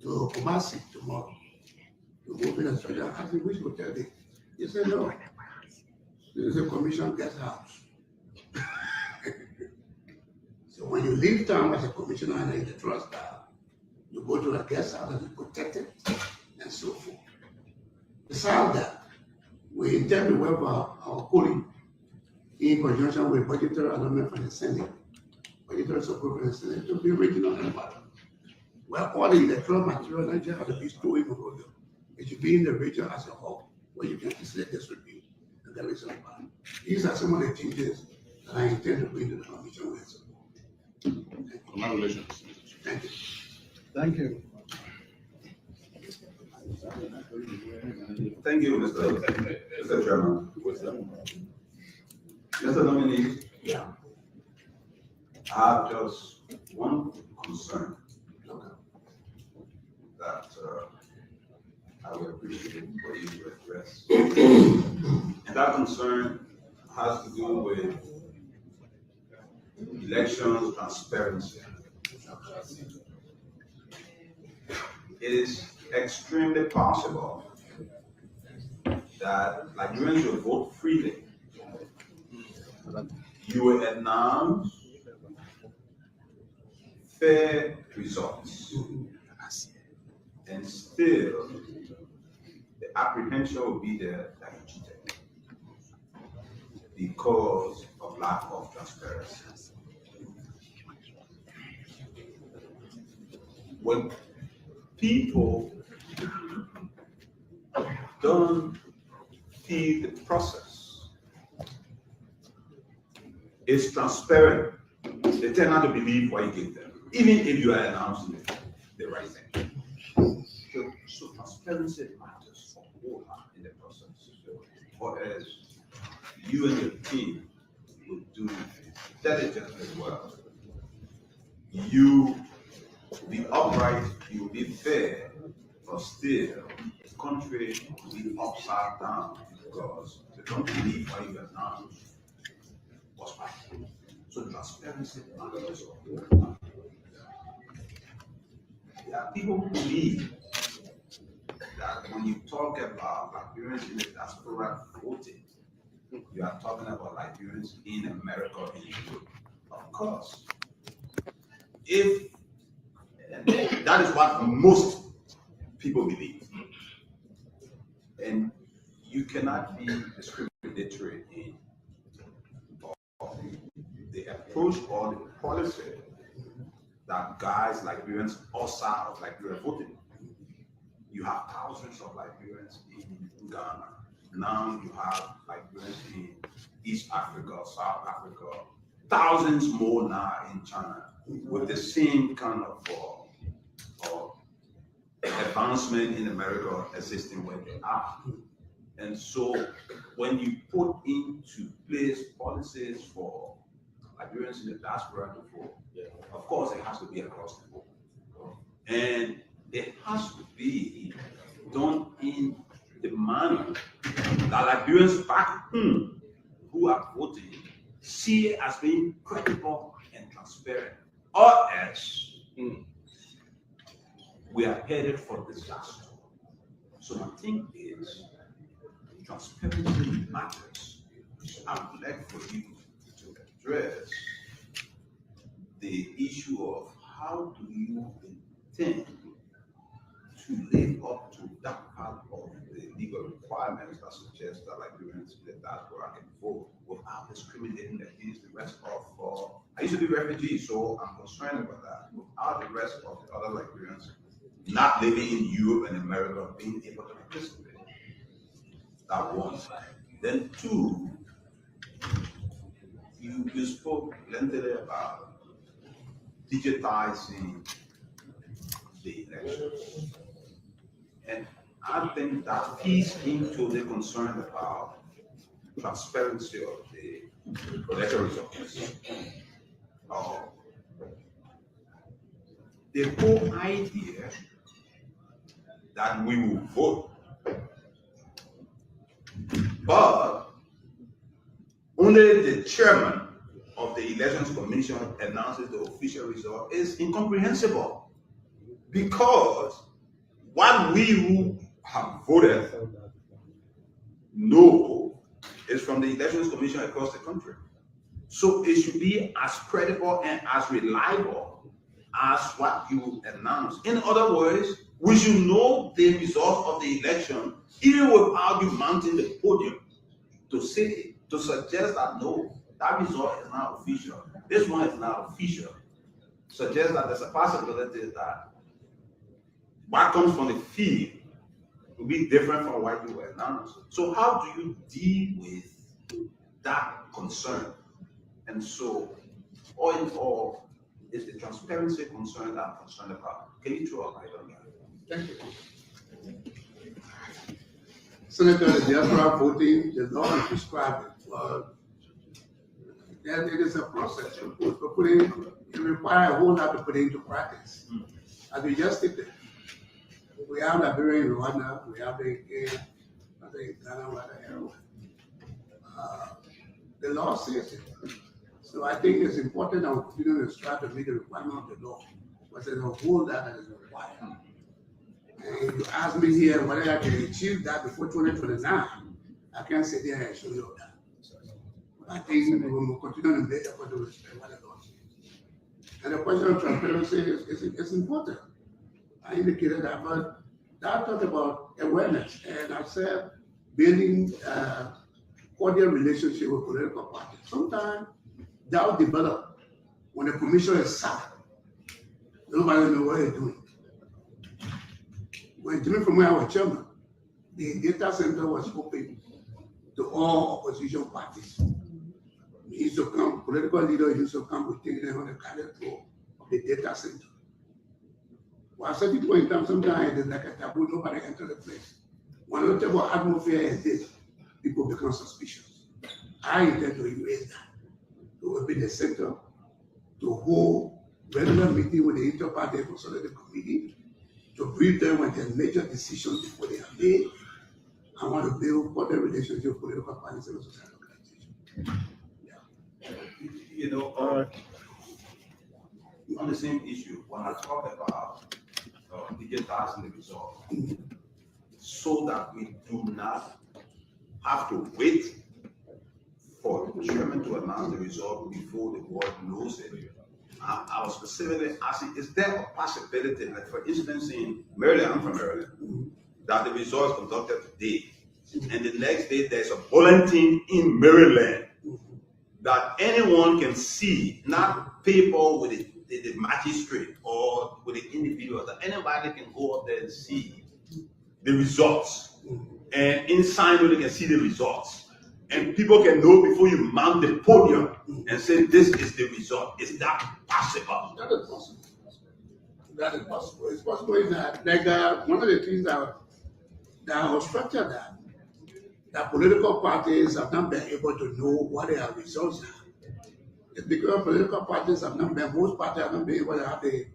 to Kumasi tomorrow. We moved in Australia. I said, which hotel day? He said, no. This is a commission guest house. So when you leave town as a commissioner and in the trust, you go to a guest house and you protect it and so forth. Besides that, we intend to work with our colleague in conjunction with budgetary allotment from the Senate, budgetary support from the Senate to be regional environment. Where all the electoral material Nigeria has to be stored in Monrovia. It should be in the region as a whole, where you can select this review and the regional environment. These are some of the changes that I intend to bring to the commission with support. Congratulations. Thank you. Thank you. Thank you, Mr. Chairman. Mr. Nominee, Yeah. I have just one concern that I would appreciate for you to address. And that concern has to do with elections transparency. it is extremely possible that Liberians will vote freely. You will announce fair results, and still the apprehension will be there that you cheated because of lack of transparency. When people don't feel the process is transparent, they tend not to believe what you give them, even if you are announcing the right thing. So transparency matters a whole lot in the process. Or as you and your team will do diligently well, you will be upright, you will be fair, but still the country will be upside down because they don't believe what you announced was right. So transparency matters a whole lot. There are people who believe that when you talk about Liberians in the diaspora voting, you are talking about Liberians in America and Europe. Of course, and that is what most people believe. And you cannot be discriminatory in the approach or the policy that guides Liberians outside of Liberia voting. You have thousands of Liberians in Ghana. Now you have Liberians in East Africa, South Africa, thousands more now in China with the same kind of advancement in America existing where they are. And so when you put into place policies for Liberians in the diaspora to vote, of course it has to be across the board. And it has to be done in the manner that Liberians back home who are voting see it as being credible and transparent, or else we are headed for disaster. So my thing is, transparency matters. I would like for you to address the issue of how do you intend to live up to that part of the legal requirements that suggest that Liberians in the diaspora can vote without discriminating against the rest of, I used to be refugee, so I'm concerned about that, without the rest of the other Liberians not living in Europe and America being able to participate. That one. Then two, you spoke lengthily about digitizing the elections. And I think that feeds into the concern about transparency of the election results. The whole idea that we will vote, but only the chairman of the Elections Commission announces the official result is incomprehensible, because what we who have voted know is from the Elections Commission across the country. So it should be as credible and as reliable as what you announce. In other words, we should know the result of the election even without you mounting the podium to suggest that no, that result is not official. This one is not official. Suggest that there's a possibility that what comes from the field will be different from what you announced. So how do you deal with that concern? And so, all in all, is the transparency concern that I'm concerned about. Can you throw a light on that? Thank you. Senator, the diaspora voting, the law is prescribed it. Then it is a process for putting, it requires a whole lot to put into practice. As we just did, we have Liberia in Rwanda, we have in Ghana, the law says it. So I think it's important that we continue to strive to meet the requirement of the law, but there's a whole lot that is required. And if you ask me here whether I can achieve that before 2029, I can't sit there and show you all that. But I think we will continue to make effort to respect what the law says. And the question of transparency is important. I indicated that, but that talked about awareness, and I said building cordial relationship with political parties. Sometimes that will develop when the commission is sacked. Nobody knows what they're doing. When Jimmy from where I was chairman, the data center was open to all opposition parties. We used to come, political leaders used to come with things on the carrier tour of the data center. Well, at a certain point in time, sometimes it's like a taboo, nobody enter the place. When the table atmosphere is this, people become suspicious. I intend to erase that, to open the center, to hold regular meeting with the inter-party consolidated committee, to brief them when there's major decisions before they are made. I want to build further relationship with political parties and social organizations. You know, on the same issue, when I talk about digitizing the result, so that we do not have to wait for the chairman to announce the result before the board knows it. I was specifically asking, is there a possibility, like for instance in Maryland, I'm from Maryland, that the result is conducted today, and the next day there's a bulletin in Maryland that anyone can see, not people with the magistrate or with the individual, that anybody can go up there and see the results. And inside they can see the results. And people can know before you mount the podium and say, this is the result. Is that possible? That is possible. That is possible. It's possible in that, like one of the things that will structure that political parties have not been able to know what their results are. It's because political parties have not been, most parties have not been able to have the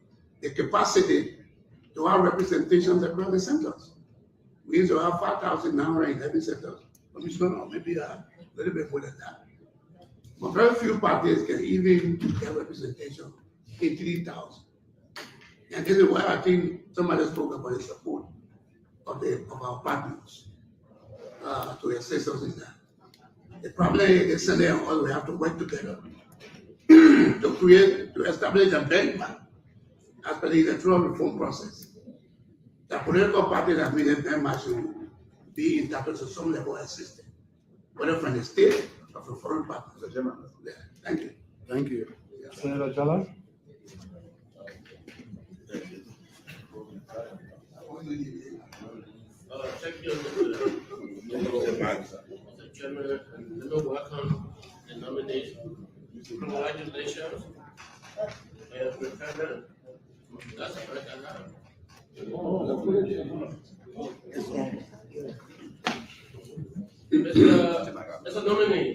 capacity to have representations across the centers. We used to have 5,911 centers. Maybe a little bit more than that. But very few parties can even get representation in 3,000. And this is why I think somebody spoke about the support of our partners to assist us in that. The problem is that we have to work together to establish a benchmark as per the electoral reform process. The political parties have made a benchmark to be entitled to some level of assistance, whether from the state or from foreign partners. Yeah. Thank you. Thank you. Yeah. Senator Jala? Thank you, Mr. Chairman, and welcome the nomination. Congratulations. Retirement. That's the first I have. Mr. Nominee.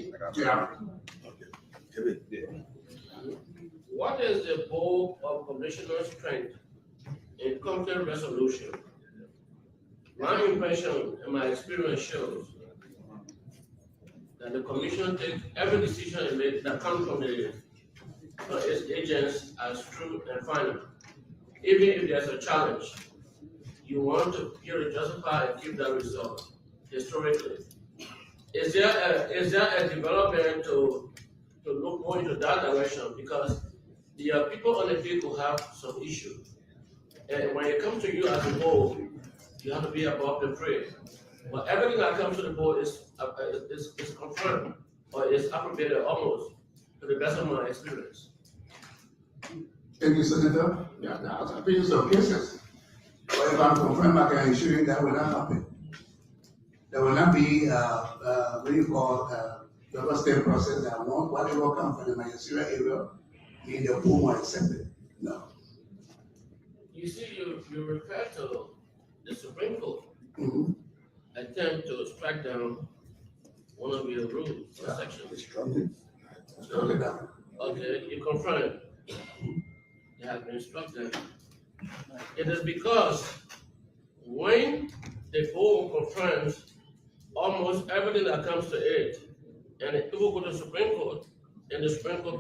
What is the goal of commissioner strength in conflict resolution? My impression and my experience shows that the commission takes every decision it makes that comes from its agents as true and final. Even if there's a challenge, you want to hear it justified and give that result historically. Is there a development to look more into that direction? Because the people on the field will have some issues. And when it comes to you as a board, you have to be above the fray. But everything that comes to the board is confirmed or is appropriated almost to the best of my experience. Thank you, Senator. Yeah, I think some cases. But if I'm confirmed, I can assure you that will not happen. There will not be what do you call the state process that won't whatever come from the ministerial area in the board will accept it. No. You see, you refer to the Supreme Court Mm-hmm. attempt to strike down one of your rules, sections. Strongly down. Okay, you confirm. They have been struck down. It is because when the board confirms almost everything that comes to it, and it will go to the Supreme Court, and the Supreme Court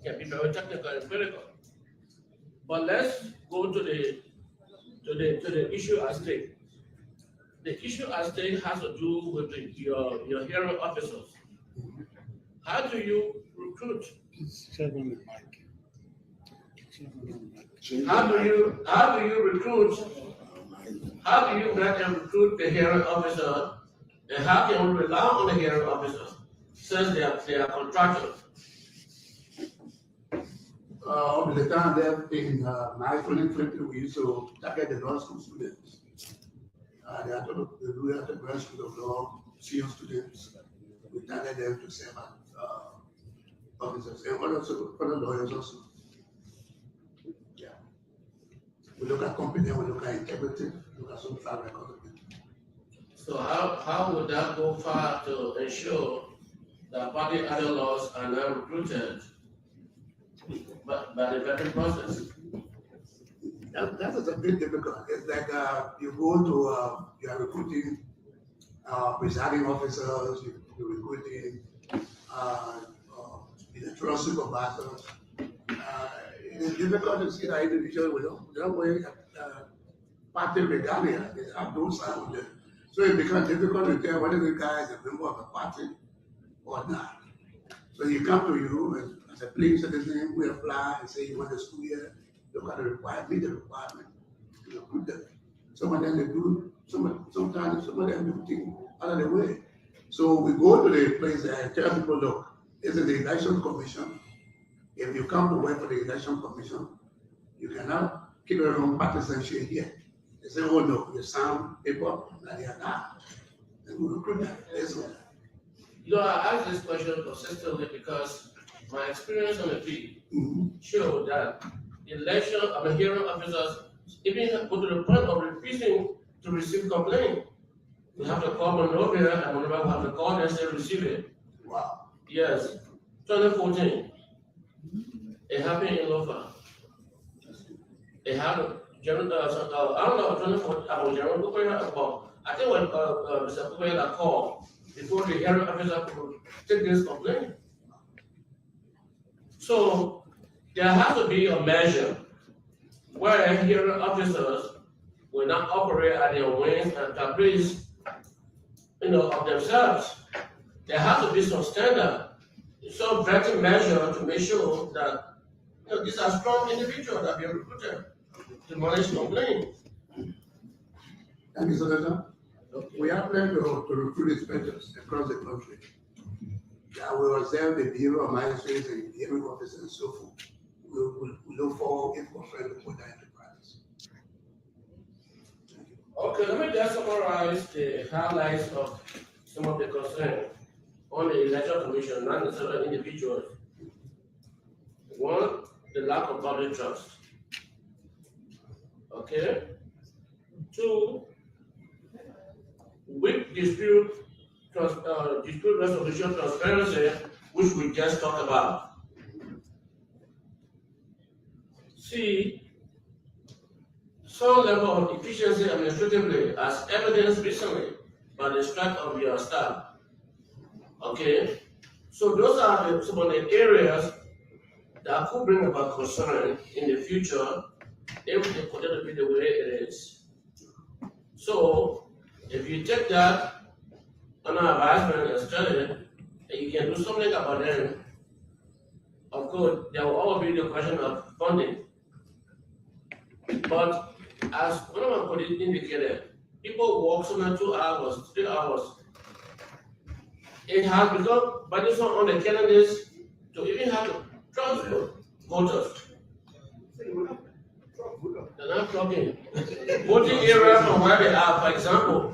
can be very technical and critical. But let's go to to the issue at stake. The issue at stake has to do with your hearing officers. How do you recruit? How do you recruit? How do you let them recruit the hearing officer? And how can we rely on the hearing officers since they are contractors? Over the time there in my 2020, we used to target the law school students. They are the grad school of law, senior students. We target them to serve as officers and other lawyers also. Yeah. We look at competence, we look at integrity, look at some track record. So how would that go far to ensure that party other laws are not recruited by the vetting process? That is a bit difficult. It's like you go to, you are recruiting presiding officers, you're recruiting electoral supervisors. It is difficult to see that individual without wearing party regalia. They have those sound there. So it becomes difficult to tell whether the guy is a member of a party or not. So he come to you as a plain citizen, we apply and say you want the school year, look at the requirement, meet the requirement, you recruit them. Some of them they do, sometimes some of them do things out of the way. So we go to the place and tell people, look, this is the election commission. If you come to work for the election commission, you cannot keep your own partisanship here. They say, oh no, you sound people that they are not. And we recruit them. You know, I ask this question consistently because my experience on the field showed that election of hearing officers even go to the point of refusing to receive complaint. We have to call Monrovia, and whenever we have to call them, they receive it. Wow. Yes, 2014. It happened in Lofa. It happened. I don't know, 2014. I was General Kukwaya call. I think when Mr. Kukwaya called before the hearing officer could take this complaint. So there has to be a measure where hearing officers will not operate at their wings and caprice, of themselves. There has to be some standard, some vetting measure to make sure that these are strong individuals that be recruited to manage complaints. Thank you, Senator. We are planning to recruit inspectors across the country. That will observe the Bureau of Magistrates and hearing officers and so forth. We look forward if we're trying to put that into practice. Okay, let me just summarize the highlights of some of the concerns on the election commission, not necessarily individuals. One, the lack of public trust. Okay. Two, weak dispute resolution transparency, which we just talked about. C, some level of efficiency administratively, as evidenced recently by the strength of your staff. Okay, so those are some of the areas that could bring about concern in the future if they continue to be the way it is. So, if you take that under advisement and study, and you can do something about them, of course, there will always be the question of funding. But as one of my colleagues indicated, people work sometimes 2 hours, 3 hours. It has become burdensome on the candidates to even have to transport voters. They're not talking. Voting area from where they are, for example,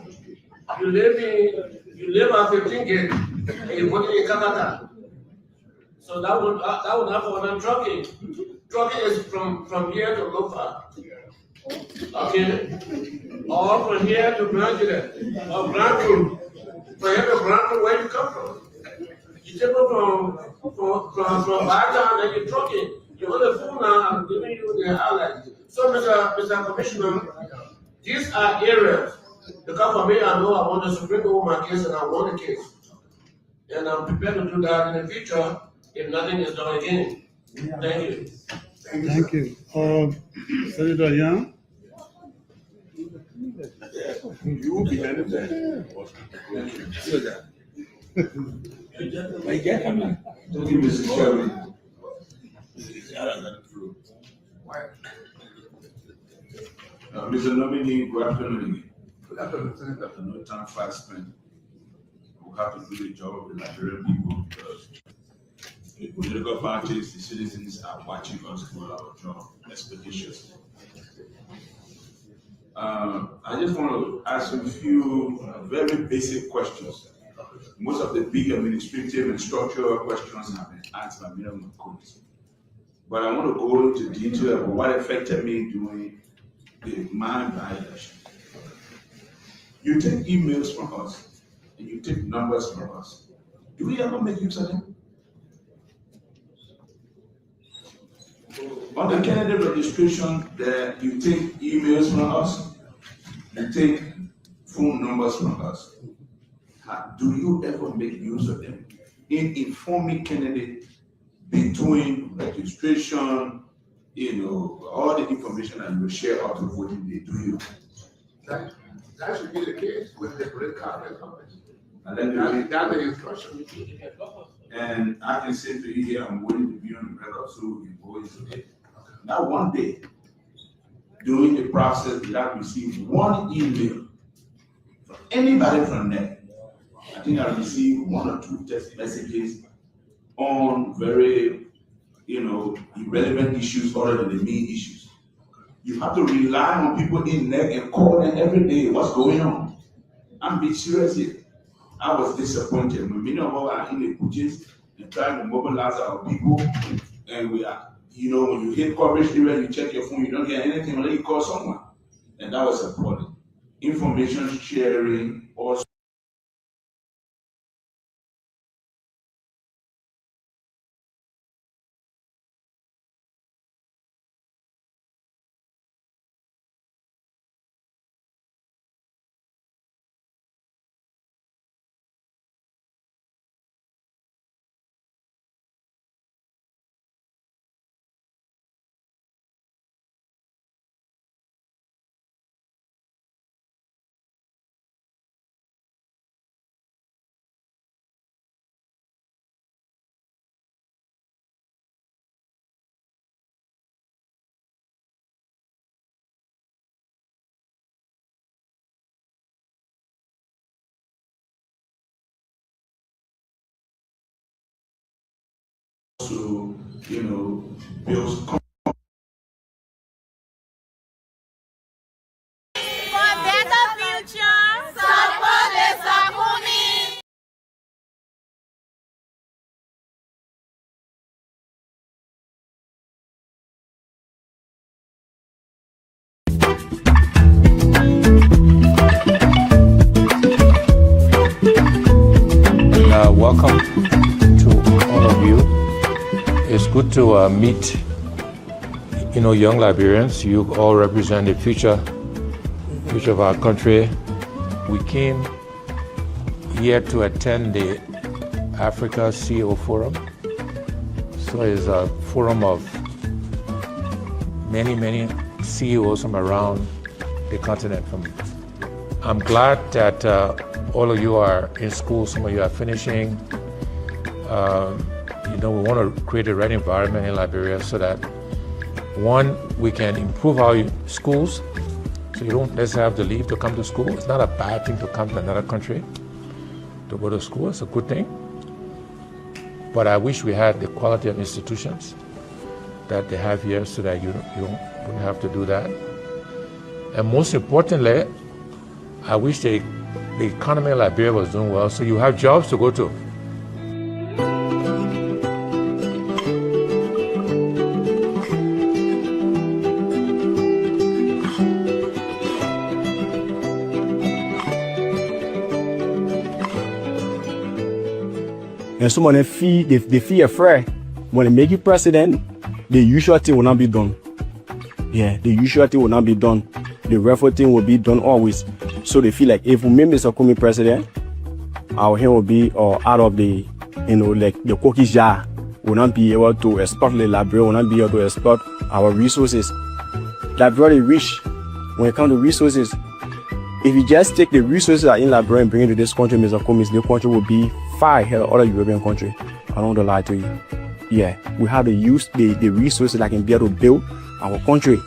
you live at 15 gate and you're voting in Canada. So that would have for them trucking. Trucking is from here to Lofa. Okay? Or from here to Brandon, or Brandon. From here to Brandon, where you come from. You take it from Baton and you're trucking. You're on the phone now, I'm giving you the highlights. So, Mr. Commissioner, these are areas, because for me, I know I want to Supreme Court my case and I want the case. And I'm prepared to do that in the future if nothing is done again. Thank you. Thank you. Senator Young? You will be anything. Thank you, Mr. Chairman. Mr. Nominee, good afternoon. Good afternoon, Senator. No time fast spent. We have to do the job of the Nigerian people because the political parties, the citizens are watching us do our job expeditiously. I just want to ask a few very basic questions. Most of the big administrative and structural questions have been asked by many of my colleagues. But I want to go into detail about what affected me during my by-election. You take emails from us, and you take numbers from us. Do we ever make use of them? On the candidate registration, that you take emails from us, you take phone numbers from us. Do you ever make use of them in informing candidate between registration, all the information that you share out of voting day? Do you? That should be the case with the political companies. And then That's the instruction. And I can say to you here, I'm willing to be on the record so we can go into it. Not one day during the process did I receive one email from anybody from NEC. I think I received 1 or 2 text messages on very, irrelevant issues other than the main issues. You have to rely on people in NEC and call them every day. What's going on? I'm being serious here. I was disappointed when many of us are in the coaches and trying to mobilize our people, and we are, when you hit coverage area, you check your phone, you don't get anything unless you call someone, and that was a problem. Information sharing also. Builds For a better future, support the Sakuni. Welcome to all of you. It's good to meet, young Liberians. You all represent the future of our country. We came here to attend the Africa CEO Forum. So it's a forum of many CEOs from around the continent. I'm glad that all of you are in school, some of you are finishing. We want to create a right environment in Liberia so that, one, we can improve our schools, so you don't necessarily have to leave to come to school. It's not a bad thing to come to another country to go to school. It's a good thing. But I wish we had the quality of institutions that they have here so that you wouldn't have to do that. And most importantly, I wish the economy in Liberia was doing well, so you have jobs to go to. And some of them they feel afraid. When they make you president, the usual thing will not be done. Yeah, the usual thing will not be done. The rightful thing will be done always. So they feel like if we make Mr. Kumi president, our hand will be out of the, like the cookie jar. Will not be able to exploit the Liberia, will not be able to exploit our resources. Liberia is rich when it comes to resources. If you just take the resources that are in Liberia and bring it to this country, Mr. Combs, the country will be far ahead of other European countries. I don't want to lie to you. Yeah, we have to use the resources that can be able to build our country.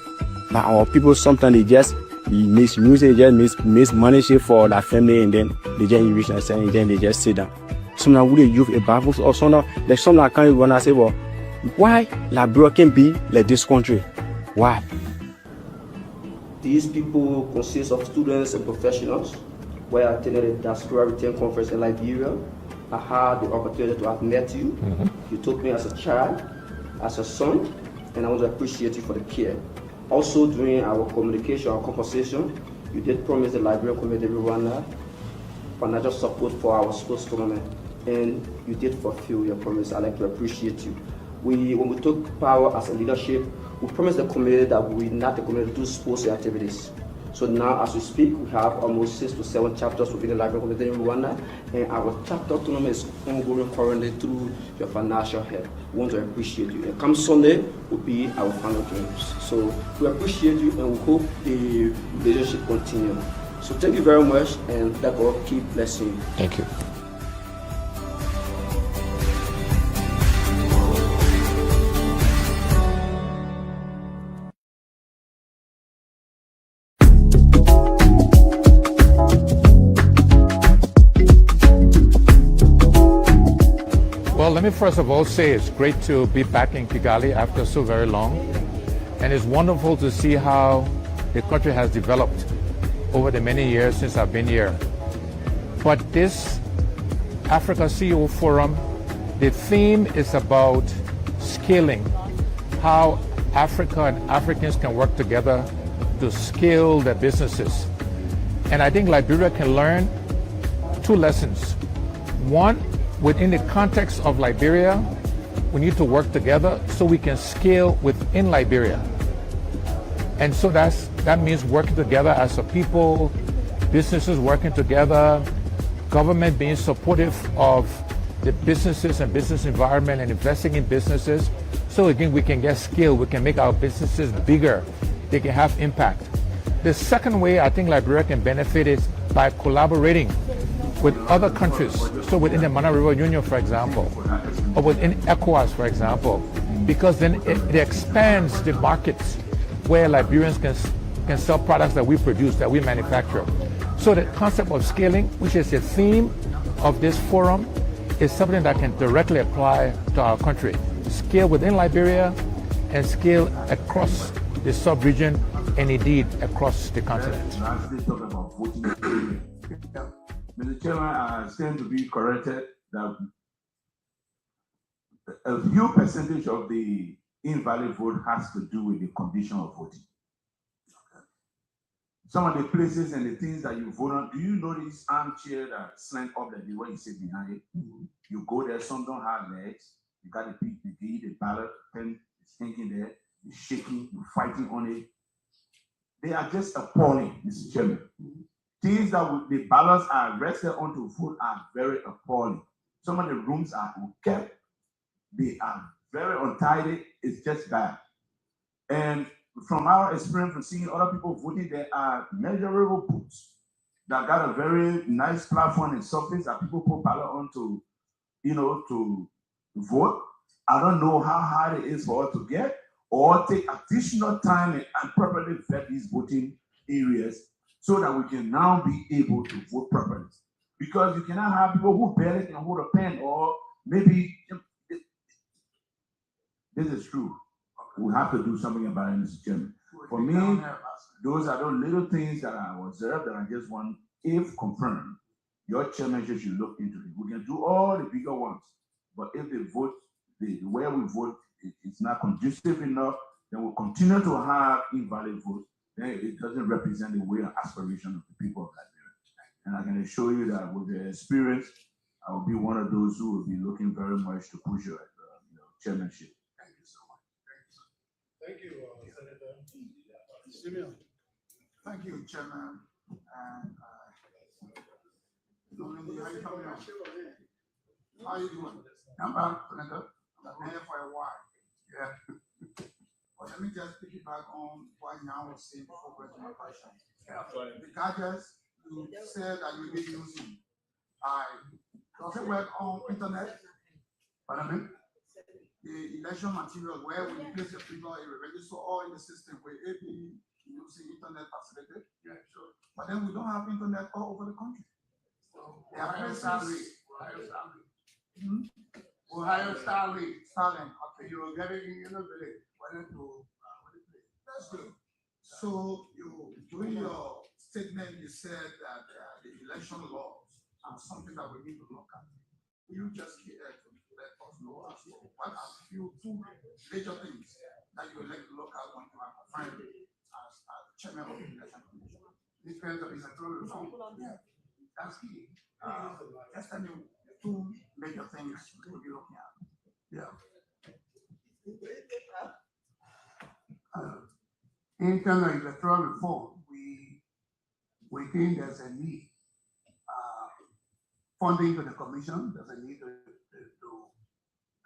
Like our people, sometimes they just misuse it, they just mismanage it for their family, and then they just reach and say, and then they just sit down. Sometimes we use a Bible, or sometimes there's something I can't even say, well, why Liberia can be like this country? Why? These people consist of students and professionals. Where I attended a diaspora return conference in Liberia, I had the opportunity to have met you. You took me as a child, as a son, and I want to appreciate you for the care. Also, during our communication, our conversation, you did promise the Liberian community of Rwanda financial support for our sports tournament, and you did fulfill your promise. I'd like to appreciate you. When we took power as a leadership, we promised the community that we not the community to do sports activities. So now, as we speak, we have almost 6 to 7 chapters within the Liberian community in Rwanda, and our chapter tournament is ongoing currently through your financial help. We want to appreciate you. And come Sunday will be our final games. So we appreciate you, and we hope the relationship continue. So thank you very much, and let God keep blessing you. Thank you. Well, let me first of all say it's great to be back in Kigali after so very long. And it's wonderful to see how the country has developed over the many years since I've been here. But this Africa CEO Forum, the theme is about scaling, how Africa and Africans can work together to scale their businesses. And I think Liberia can learn 2 lessons. One, within the context of Liberia, we need to work together so we can scale within Liberia. And so that means working together as a people, businesses working together, government being supportive of the businesses and business environment and investing in businesses. So again, we can get scale, we can make our businesses bigger, they can have impact. The second way I think Liberia can benefit is by collaborating with other countries. So within the Mana River Union, for example, or within ECOWAS, for example, because then it expands the markets where Liberians can sell products that we produce, that we manufacture. So the concept of scaling, which is the theme of this forum, is something that can directly apply to our country. Scale within Liberia and scale across the sub-region and indeed across the continent. Mr. Chairman, I stand to be corrected that a few percentage of the invalid vote has to do with the condition of voting. Some of the places and the things that you vote on, do you know this armchair that slant up like the way you sit behind it? You go there, some don't have legs, you got to pick the ballot, pen is hanging there, you're shaking, you're fighting on it. They are just appalling, Mr. Chairman. Things that the ballots are rested on to vote are very appalling. Some of the rooms are unkept. They are very untidy. It's just bad. And from our experience from seeing other people voting, there are measurable booths that got a very nice platform and surface that people put ballot on to, to vote. I don't know how hard it is for us to get or take additional time and properly vet these voting areas so that we can now be able to vote properly. Because you cannot have people who barely can hold a pen, or maybe this is true. We have to do something about it, Mr. Chairman. For me, those are those little things that I observed that I just want, if confirmed, your chairmanship should look into it. We can do all the bigger ones, but if the vote, the way we vote is not conducive enough, then we'll continue to have invalid votes. Then it doesn't represent the will and aspiration of the people of Liberia. And I can assure you that with the experience, I will be one of those who will be looking very much to push your chairmanship. Thank you so much. Thank you, Senator Simeon. Thank you, Chairman. And how you doing? I'm back, Senator. I've been here for a while. Yeah. But let me just piggyback on what Jan was saying before going to my question. The gadgets you said that you be using, does it work on internet? Pardon me? The election material where we place the people in the register or in the system where it be using internet facilitated. Yeah, sure. But then we don't have internet all over the country. So there are places. Ohio Starlink. Okay, you will get it in the village. That's good. So during your statement, you said that the election laws are something that we need to look at. You just let us know as well. What are two major things that you would like to look at when you are confined as chairman of the election commission? This kind of electoral reform. Yeah, that's key. Just tell me two major things we'll be looking at. Yeah. In terms of electoral reform, we think there's a need. Funding to the commission, there's a need to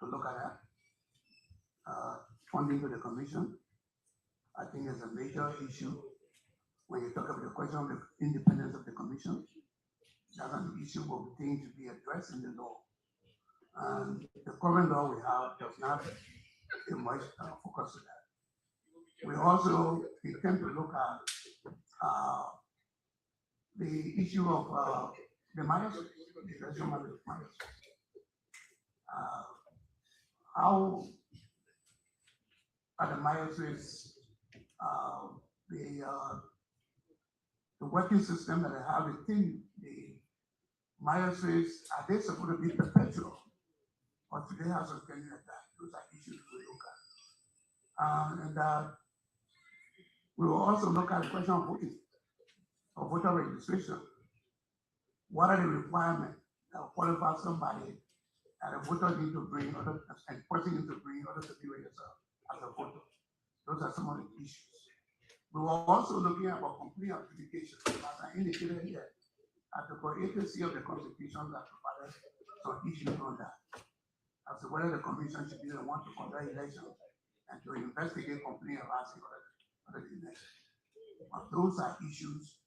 look at that. Funding to the commission, I think there's a major issue when you talk about the question of the independence of the commission. That's an issue we think to be addressed in the law. And the current law we have does not give much focus on that. We also intend to look at the issue of the magistrate, the election magistrate. How are the magistrates, the working system that they have within the magistrates, are they supposed to be perpetual? Or do they have some kind of that? Those are issues we look at. And we will also look at the question of voting, of voter registration. What are the requirements that qualify somebody that a voter need to bring, and person need to bring in order to be registered as a voter? Those are some of the issues. We were also looking at complete application, as I indicated here, at the agency of the Constitution that provided some issues on that, as to whether the commission should be the one to conduct elections and to investigate complete and asking other the election. But those are issues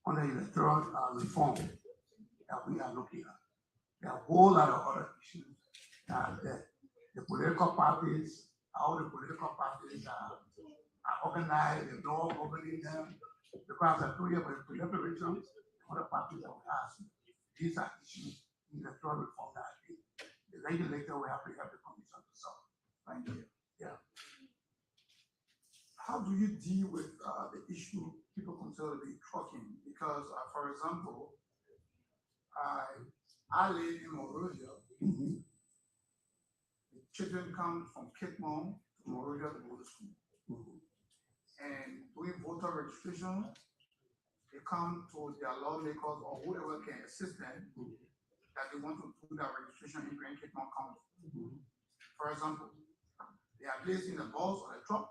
on the electoral reform that we are looking at. There are a whole lot of other issues that the political parties, how the political parties are organized, the law governing them, because I told you about the proliferation of the parties that we have. These are issues in the electoral reform that the legislature will have to help the commission to solve. Thank you. Yeah. How do you deal with the issue people consider to be trucking? Because, for example, I live in Monrovia. Mm-hmm. The children come from Kitmon to Monrovia to go to school. Mm-hmm. And doing voter registration, they come to their lawmakers or whoever can assist them that they want to do that registration in Grand Kitmon County. Mm-hmm. For example, they are placed in a bus or a truck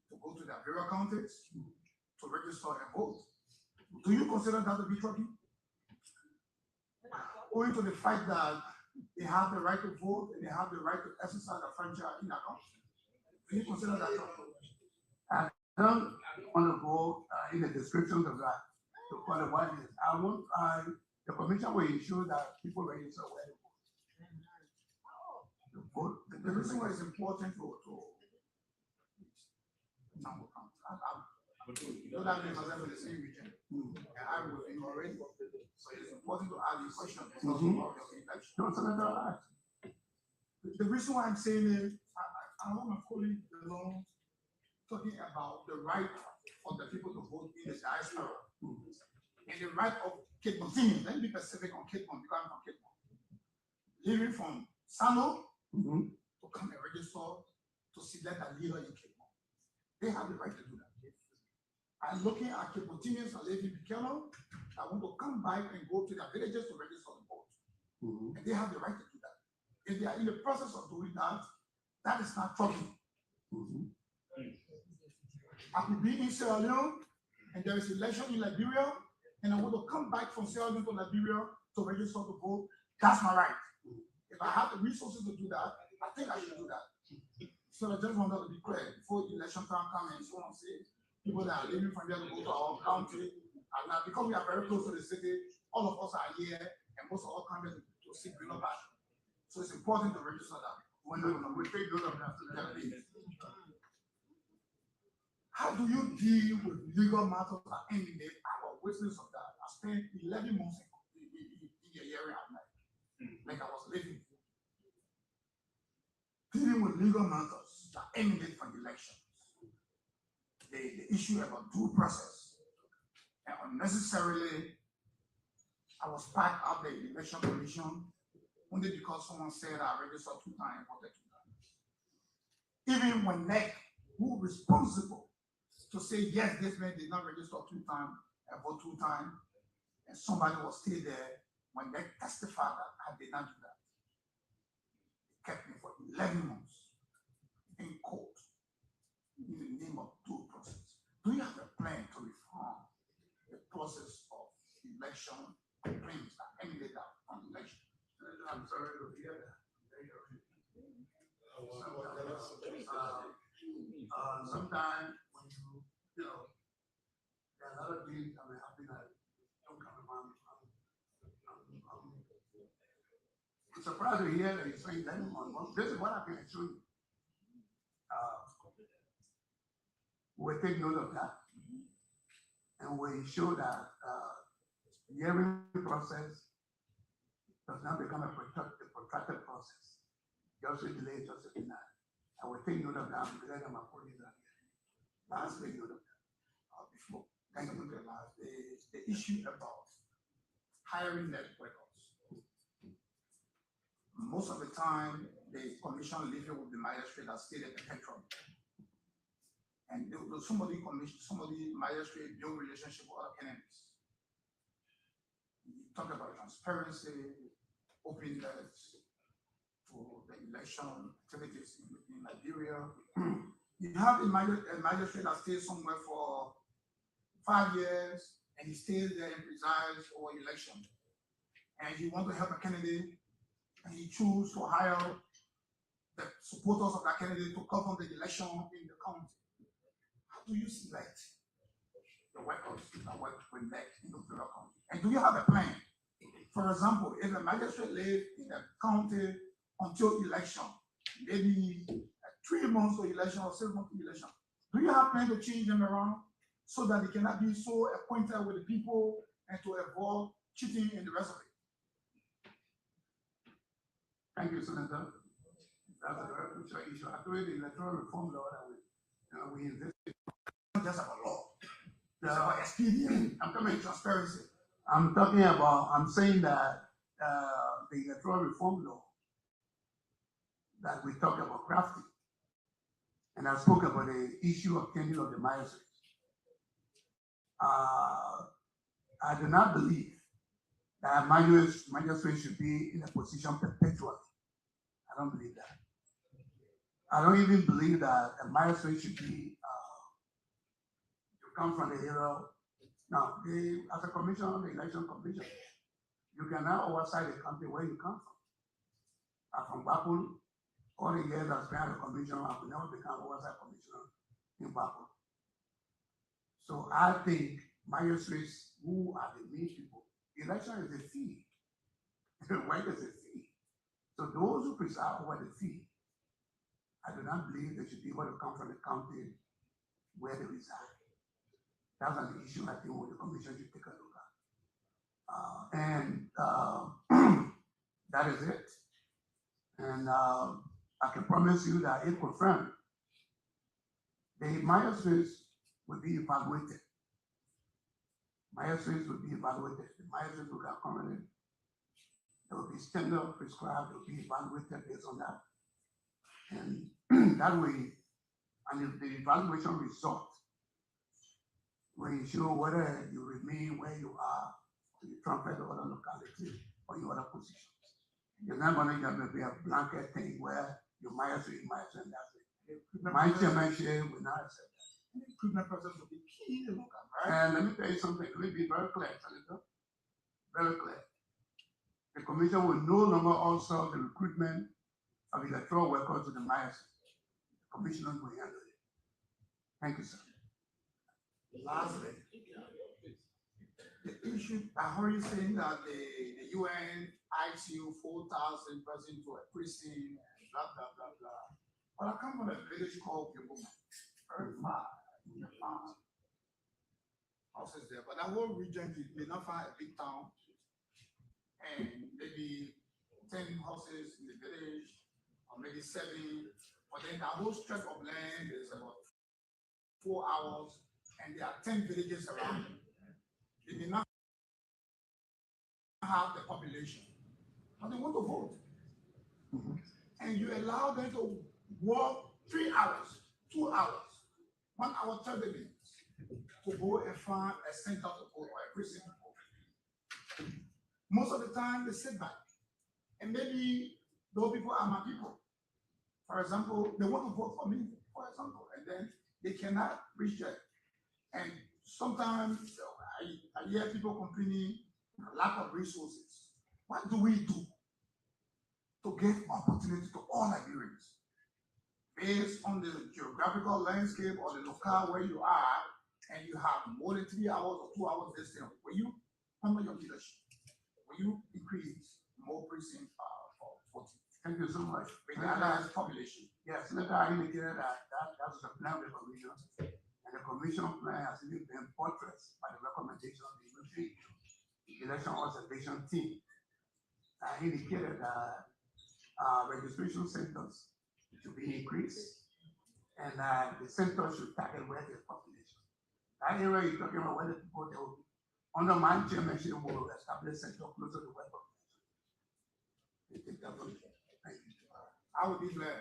to go to their various counties to register and vote. Do you consider that to be trucking? Owing to the fact that they have the right to vote and they have the right to exercise the franchise in their country. Do you consider that trucking? I don't want to go in the description of that to qualify this. I want the commission will ensure that people register where they vote. The reason why it's important to know that they myself in the same region. And I'm with you already. So it's important to ask these questions because of the election. The reason why I'm saying is I want my colleague alone talking about the right for the people to vote in the diaspora. And the right of Kitmon. Let me be specific on Kitmon because I'm from Kitmon. Living from Sano to come and register to select a leader in Kitmon. They have the right to do that. I'm looking at Kitmonians and living in Bikelo. I want to come back and go to their villages to register the vote. And they have the right to do that. If they are in the process of doing that, that is not trucking. I could be in Sierra Leone and there is election in Liberia and I want to come back from Sierra Leone to Liberia to register to vote. That's my right. If I have the resources to do that, I think I should do that. So I just want that to be clear before the election time comes and so on. Say people that are living from there to go to our country And now, because we are very close to the city, all of us are here, and most of our candidates to see Green Park. So it's important to register that. When we take note of that, how do you deal with legal matters that emanate out of witness of that? I spent 11 months in the area at night, like I was living. Dealing with legal matters that emanate from elections. The issue about due process. And unnecessarily, I was part of the election commission only because someone said I registered 2 times, voted 2 times. Even when NEC, who responsible to say, yes, this man did not register 2 times and vote 2 times, and somebody was still there when they testified that I did not do that. It kept me for 11 months in court in the name of due process. Do you have a plan to reform the process of election complaints that emanate from election? I'm sorry to hear that. Sometimes when you know, there are a lot of things that may happen that don't come around. I'm surprised to hear that you're saying that. This is what I can assure you. We'll take note of that. And we show that the hearing process does not become a protracted process. Just a delay, just a deny. I will take note of that because I'm a police. Last take note of that. Before, thank you very much. The issue about hiring networkers. Most of the time, the commission living with the magistrate has stayed at the petrol. And somebody magistrate build relationship with other enemies. You talk about transparency, openness to the election activities in Liberia. You have a magistrate that stays somewhere for 5 years and he stays there and presides over election. And you want to help a candidate and he chooses to hire the supporters of that candidate to govern the election in the county. How do you select the workers that work with NEC in the federal county? And do you have a plan? For example, if a magistrate lives in a county until election, maybe 3 months to election or 6 months to election, do you have a plan to change them around so that they cannot be so acquainted with the people and to avoid cheating and the rest of it? Thank you, Senator. That's a very issue. I told the electoral reform law that we invested not just about law. There's about expedience. I'm talking about transparency. I'm saying that the electoral reform law that we talked about crafting, and I spoke about the issue of changing of the magistrates. I do not believe that magistrates should be in a position perpetually. I don't believe that. I don't even believe that a magistrate should be to come from the era. Now, as a commissioner, the election commission, you cannot oversight the country where you come from. I'm from Bakun. All the years I spent as a commissioner, I will never become oversight commissioner in Bakun. So I think magistrates who are the main people, election is a fee. Work is a fee. So those who preside over the fee, I do not believe they should be able to come from the county where they reside. That's an issue I think the commission should take a look at. That is it. And I can promise you that if confirmed, the magistrates will be evaluated. Magistrates will be evaluated. The magistrates will come in. There will be standard prescribed, they will be evaluated based on that. And that way, and if the evaluation result will ensure whether you remain where you are, or you transfer to other locality or your other positions. You're not going to be a blanket thing where you magistrate, and that's it. My chairmanship will not accept that. The recruitment process will be key to look at, right? And let me tell you something, let me be very clear, Senator. Very clear. The commission will no longer also the recruitment of electoral workers to the magistrate. The commissioners will handle it. Thank you, sir. Lastly, The issue, I heard you saying that the UN asks you 4,000 person to a precinct, and blah, blah, blah, blah. But I come from a village called Kibuma, very far in the farm. Houses there, but that whole region, you may not find a big town, and maybe 10 houses in the village, or maybe 7, but then that whole stretch of land is about 4 hours, and there are 10 villages around it. They may not have the population, but they want to vote. And you allow them to walk 3 hours, 2 hours, 1 hour, 30 minutes to go and find a center to vote or a precinct to vote. Most of the time they sit back, and maybe those people are my people. For example, they want to vote for me, for example, and then they cannot reach there. And sometimes I hear people complaining lack of resources. What do we do to give opportunity to all Nigerians based on the geographical landscape or the locale where you are, and you have more than 3 hours or 2 hours distance? Will you under your leadership? Will you increase more precinct for voting? Thank you so much. Regardless population. Yes, Senator, I indicated that's the plan of the commission. And the commission plan has even been buttressed by the recommendation of the election observation team. I indicated that registration centers should be increased, and the centers should target where there's population. That area you're talking about, where the people that will be under my chairmanship will establish center closer to where population. Thank you. I would be glad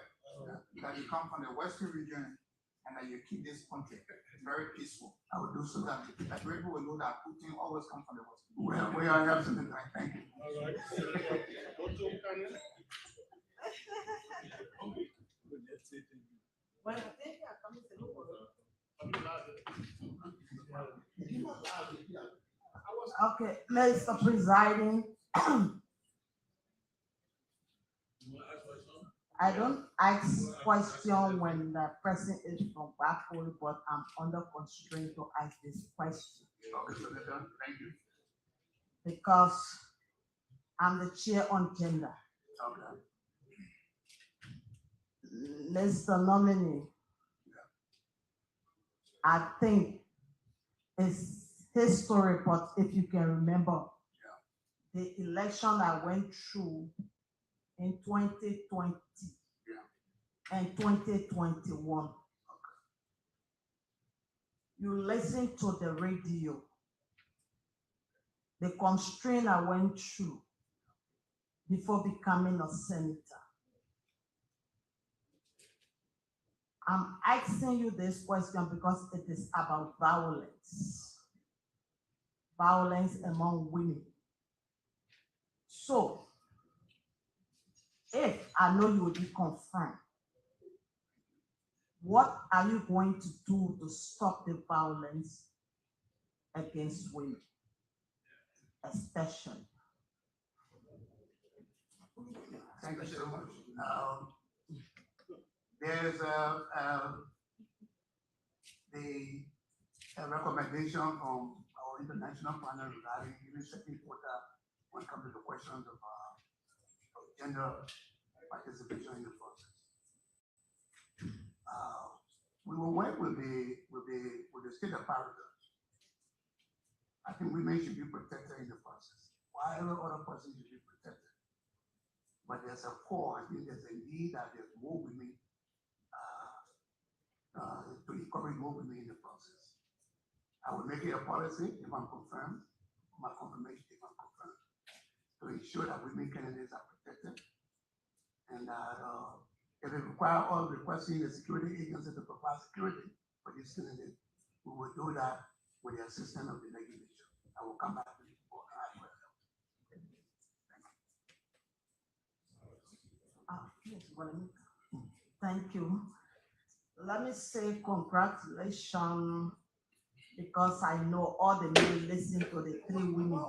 that you come from the western region and that you keep this country very peaceful. I will do so. That people will know that Putin always comes from the west. We are absolutely right. Thank you. All right. Okay, Mr. Presiding, I don't ask question when the person is from Bakul, but I'm under constraint to ask this question. Okay, Senator, thank you. Because I'm the chair on gender. Okay. Mr. Nominee, I think it's history, but if you can remember, the election I went through in 2020 and 2021. You listen to the radio, the constraint I went through before becoming a senator. I'm asking you this question because it is about violence. Violence among women. So, if I know you will be confirmed, what are you going to do to stop the violence against women, especially? Thank you so much. There's the recommendation from our international partner regarding even second quota when it comes to the questions of gender participation in the process. We will work with the state apparatus. I think women should be protected in the process, while every other person should be protected. But there's a core, I think there's a need that there's more women to encourage more women in the process. I will make it a policy if I'm confirmed, my confirmation if I'm confirmed, to ensure that women candidates are protected, and that if it requires all requesting the security agency to provide security for these candidates, we will do that with the assistance of the legislature. I will come back to you for Thank you. Let me say congratulations, because I know all the men listen to the 3 women.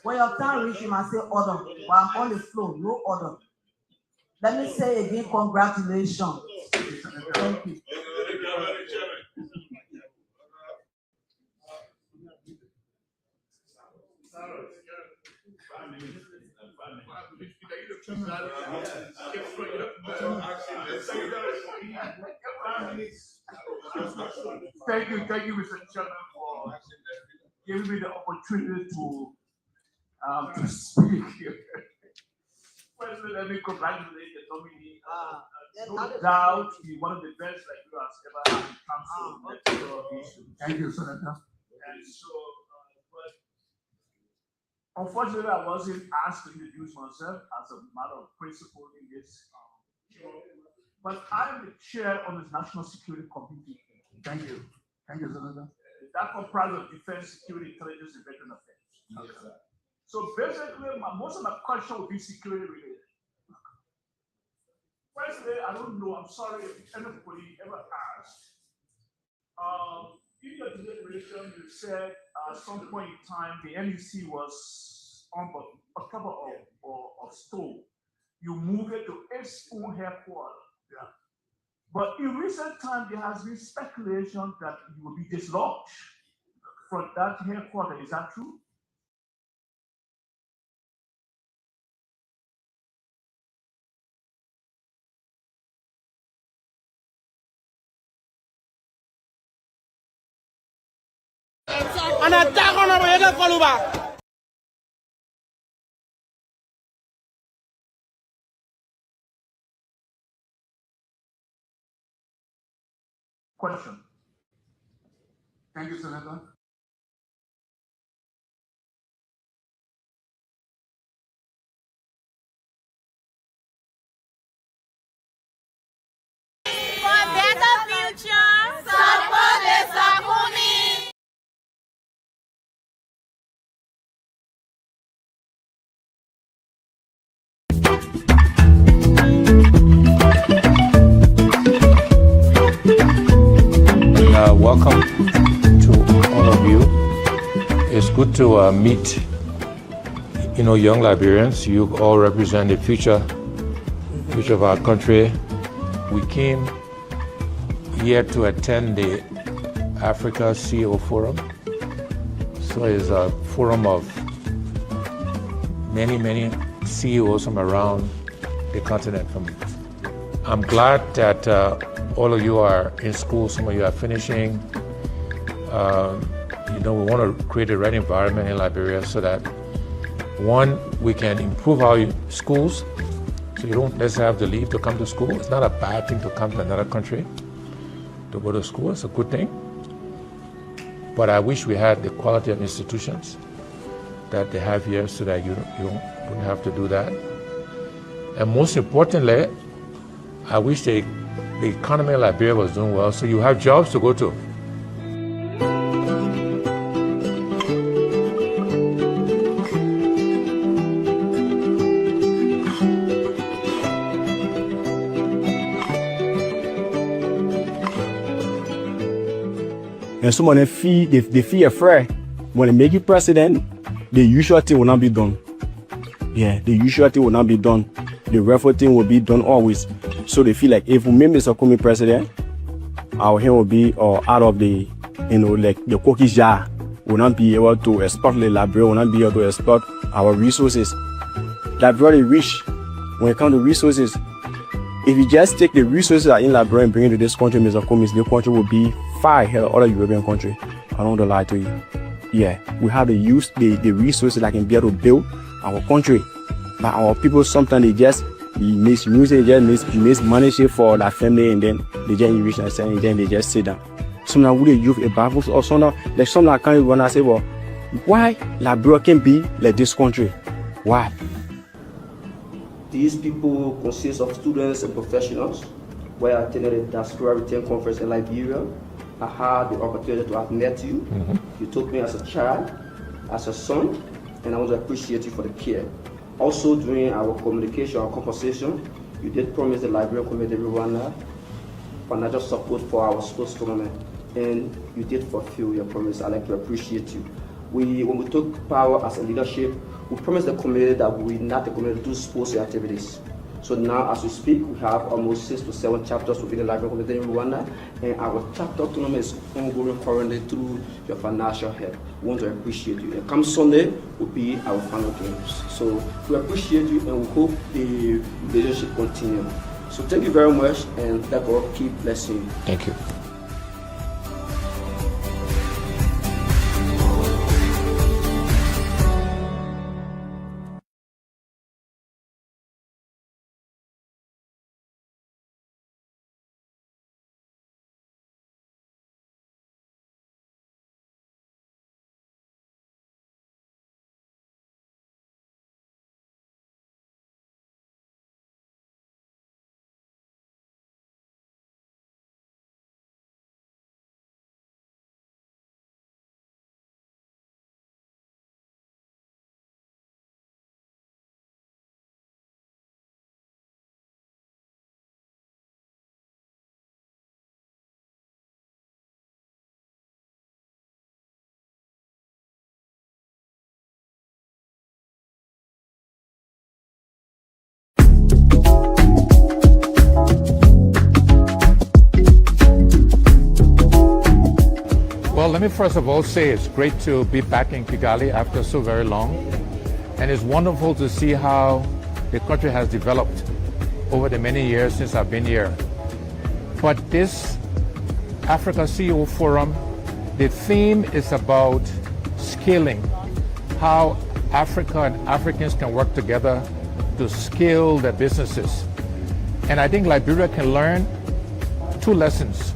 When your time reach, you must say order. But I'm on the floor, no order. Let me say again, congratulations. Thank you. Thank you, Mr. Chairman, for giving me the opportunity to speak. First, let me congratulate the nominee. No doubt, he's one of the best that you have ever had in council. Thank you, Senator. And so, but unfortunately, I wasn't asked to introduce myself as a matter of principle in this. But I'm the chair on the National Security Committee. Thank you. Thank you, Senator. That comprises of Defense, Security, Intelligence, and Veteran Affairs. Okay. So basically, most of my question will be security related. Firstly, I don't know, I'm sorry if anybody ever asked. In your deliberation, you said at some point in time, the NEC was on a cover of stone. You moved it to its own headquarters. Yeah. But in recent times, there has been speculation that you will be dislodged from that headquarters. Is that true? Question. Thank you, Senator. For a better future, support the Sakuni. Welcome to all of you. It's good to meet, young Liberians. You all represent the future of our country. We came here to attend the Africa CEO Forum. So it's a forum of many CEOs from around the continent. I'm glad that all of you are in school, some of you are finishing. We want to create a right environment in Liberia so that, one, we can improve our schools, so you don't necessarily have to leave to come to school. It's not a bad thing to come to another country to go to school. It's a good thing. But I wish we had the quality of institutions that they have here so that you wouldn't have to do that. And most importantly, I wish the economy in Liberia was doing well, so you have jobs to go to. And some of them feel afraid when they make you president, the usual thing will not be done. Yeah, the usual thing will not be done. The referral thing will be done always. So they feel like if we make Mr. Kumi president, our hand will be out of the, like the cookie jar. Will not be able to export the Liberia, will not be able to export our resources. Liberia rich when it comes to resources. If you just take the resources that are in Liberia and bring it to this country, Mr. Kumi, the country will be far ahead of other European countries. I don't want to lie to you. Yeah, we have to use the resources that can be able to build our country. But our people sometimes they just misuse it, just mismanage it for their family, and then they just reach and then they just sit down. Sometimes we youth a Bible or sometimes like some that can't even say, well, why Liberia can be like this country? Why? These people consist of students and professionals. Where I attended a diaspora return conference in Liberia, I had the opportunity to have met you. You took me as a child, as a son, and I want to appreciate you for the care. Also, during our communication, our conversation, you did promise the Liberian community Rwanda financial support for our sports tournament, and you did fulfill your promise. I'd like to appreciate you. When we took power as a leadership, we promised the community that we will not the community do sports activities. So now, as we speak, we have almost 6 to 7 chapters within the library community in Rwanda, and our chapter tournament is ongoing currently through your financial help. We want to appreciate you. And come Sunday will be our final games. So we appreciate you, and we hope the relationship continue. So thank you very much, and that God keep blessing you. Thank you. Well, let me first of all say it's great to be back in Kigali after so very long. And it's wonderful to see how the country has developed over the many years since I've been here. But this Africa CEO Forum, the theme is about scaling, how Africa and Africans can work together to scale their businesses. And I think Liberia can learn 2 lessons.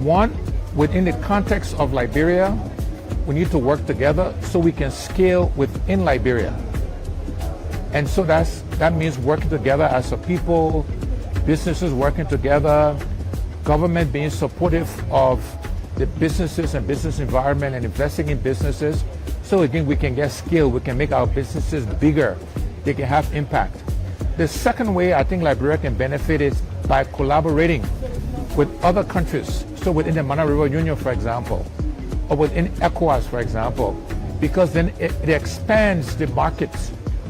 One, within the context of Liberia, we need to work together so we can scale within Liberia. And so that means working together as a people, businesses working together, government being supportive of the businesses and business environment and investing in businesses. So again, we can get scale, we can make our businesses bigger, they can have impact. The second way I think Liberia can benefit is by collaborating with other countries. So within the Mana River Union, for example, or within ECOWAS, for example, because then it expands the markets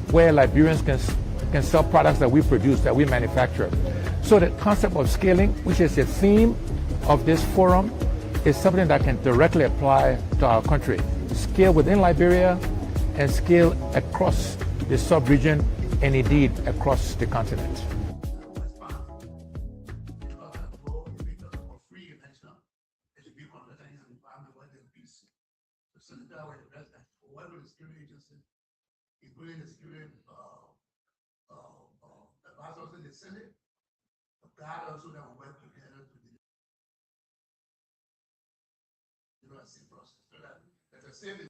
where Liberians can sell products that we produce, that we manufacture. So the concept of scaling, which is the theme of this forum, is something that can directly apply to our country. Scale within Liberia and scale across the sub-region and indeed across the continent. Including the security advisors in the Senate, the God also that will work together to the process. So that the same is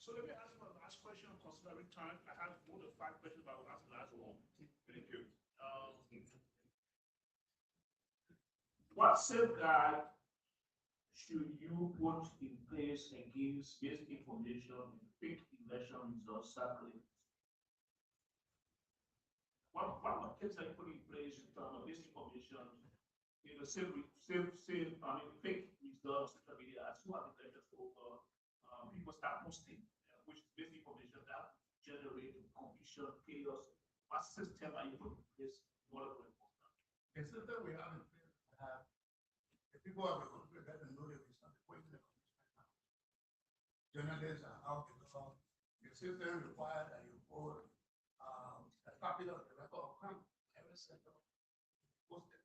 So let me ask my last question, considering time. I have 4 to 5 questions, but I will ask the last one. Thank you. What safeguard should you put in place against misinformation and fake election results circulating? What things are you putting in place in terms of misinformation, fake results, social media, as soon as the elections over, people start posting, which misinformation that generate confusion, chaos. What system are you putting in place in order to enforce that? The system we have in place, the people have a country that know the result, the question the commission now. Journalists are out in the law. The system requires that you put a copy of the record of crime every single posted.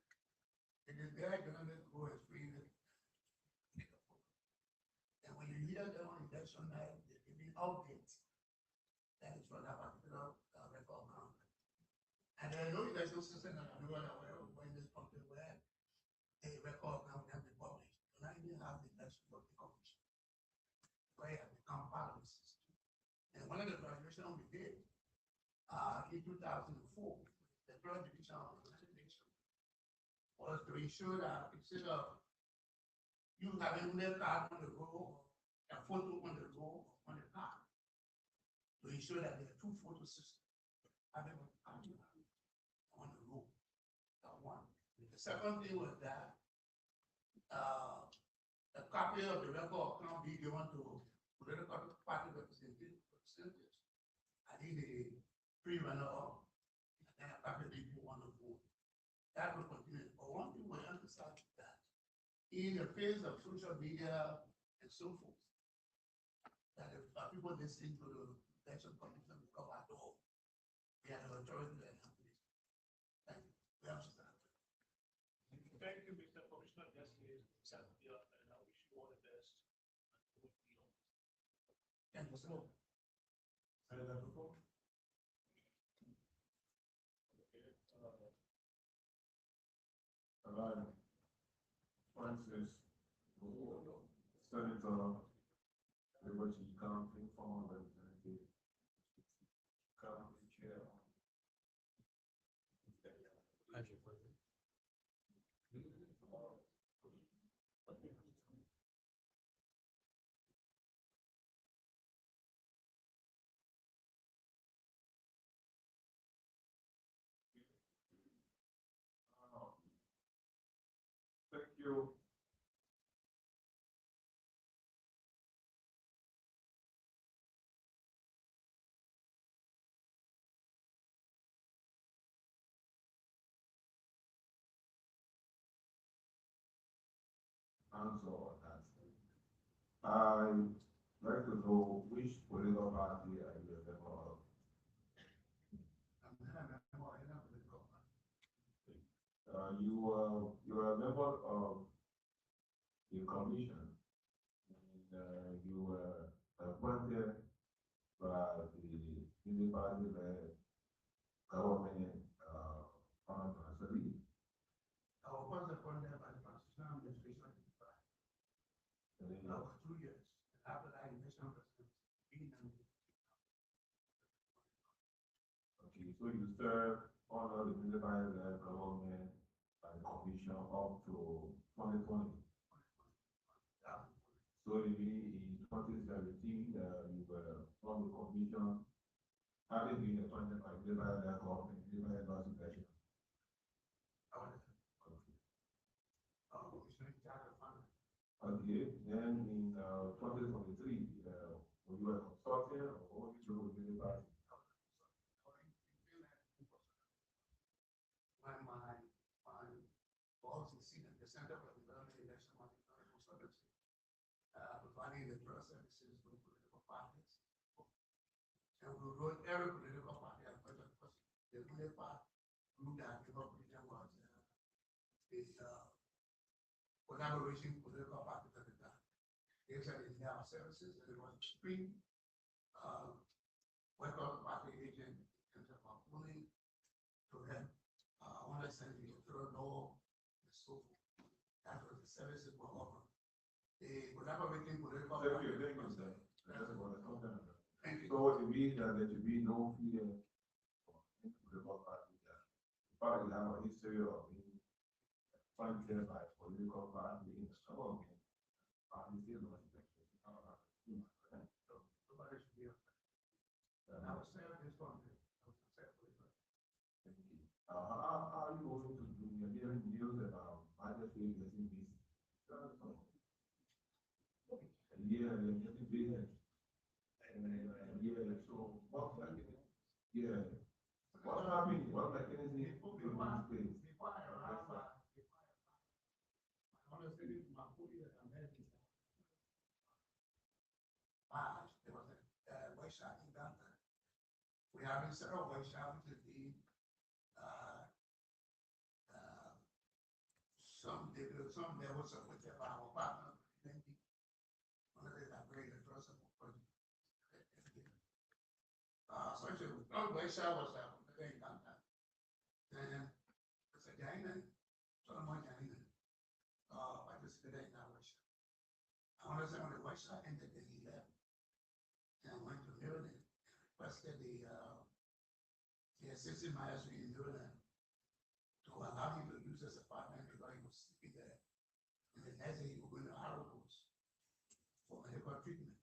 It is there journalists go and screen it. And when you hear them on election night, they give you updates. That is what that particular record of crime. And there are no election system that I'm not aware of in this country where a record now can be published. You don't even have the election of the commission, where it has become part of the system. And one of the graduations we did in 2004, the third division of the United Nations, was to ensure that instead of you having a card on the road, a photo on the road, on the card, to ensure that there are 2 photo systems having a card on the road. That one. The second thing was that a copy of the record cannot be given to political party representatives. I think free runner-up, and then after people want to vote. That will continue. But one thing we understand is that in the face of social media and so forth, that if people listening to the election commission will come at all, we are the majority that have this. Thank you. We understand. Thank you, Mr. Commissioner. Just and I wish you all the best. Thank you, sir. Francis, Senator, Liberty County, former representative, county chair. Thank you. Answer on that. I'd like to know which political party are you a member of? I'm not a member of any political party. You are a member of the commission, and you were appointed by the municipality government on Nasari. I was appointed by the Constitutional Administration. For 2 years. After that, election president. Okay, so you serve under the municipality government by the commission up to 2020. So in 2017, you were on the commission, having been appointed by the government, municipality election. Okay, then in 2023, were you a consultant or what did you do with the party? When my boss is seen at the Center for Development Election Monitoring Consultancy, providing the drug services to political parties. And we wrote every political party as much as possible. The only part group that gave up with them was the collaboration political parties at the time. They said in their services, and it was extreme worker party agent in terms of bullying to them. Understand you through law and so forth. That was the services were offered. The collaborating political Thank you, party. sir. Thank you. So it means that there should be no fear for any political party that the party have a history of being funded by political party in the government. Party still not elected. Nobody should be affected. I was saying this one. How are you going to do? You're hearing news about majesty getting busy. Yeah, they're getting busy. Yeah, so what's that? Yeah. What's happening? What mechanism is put in place? There was a workshop in Ghana. We have several workshops to be some levels of with our partner. One of the great person project. So actually, one workshop was in Ghana. And it's a Ghana, Solomon Ghana, participated in that workshop. I want to say when the workshop ended, then he left and went to Maryland and requested the assistant magistrate in Maryland to allow him to use his apartment because he was sleeping there. And the next day he was going to Arrow's for medical treatment.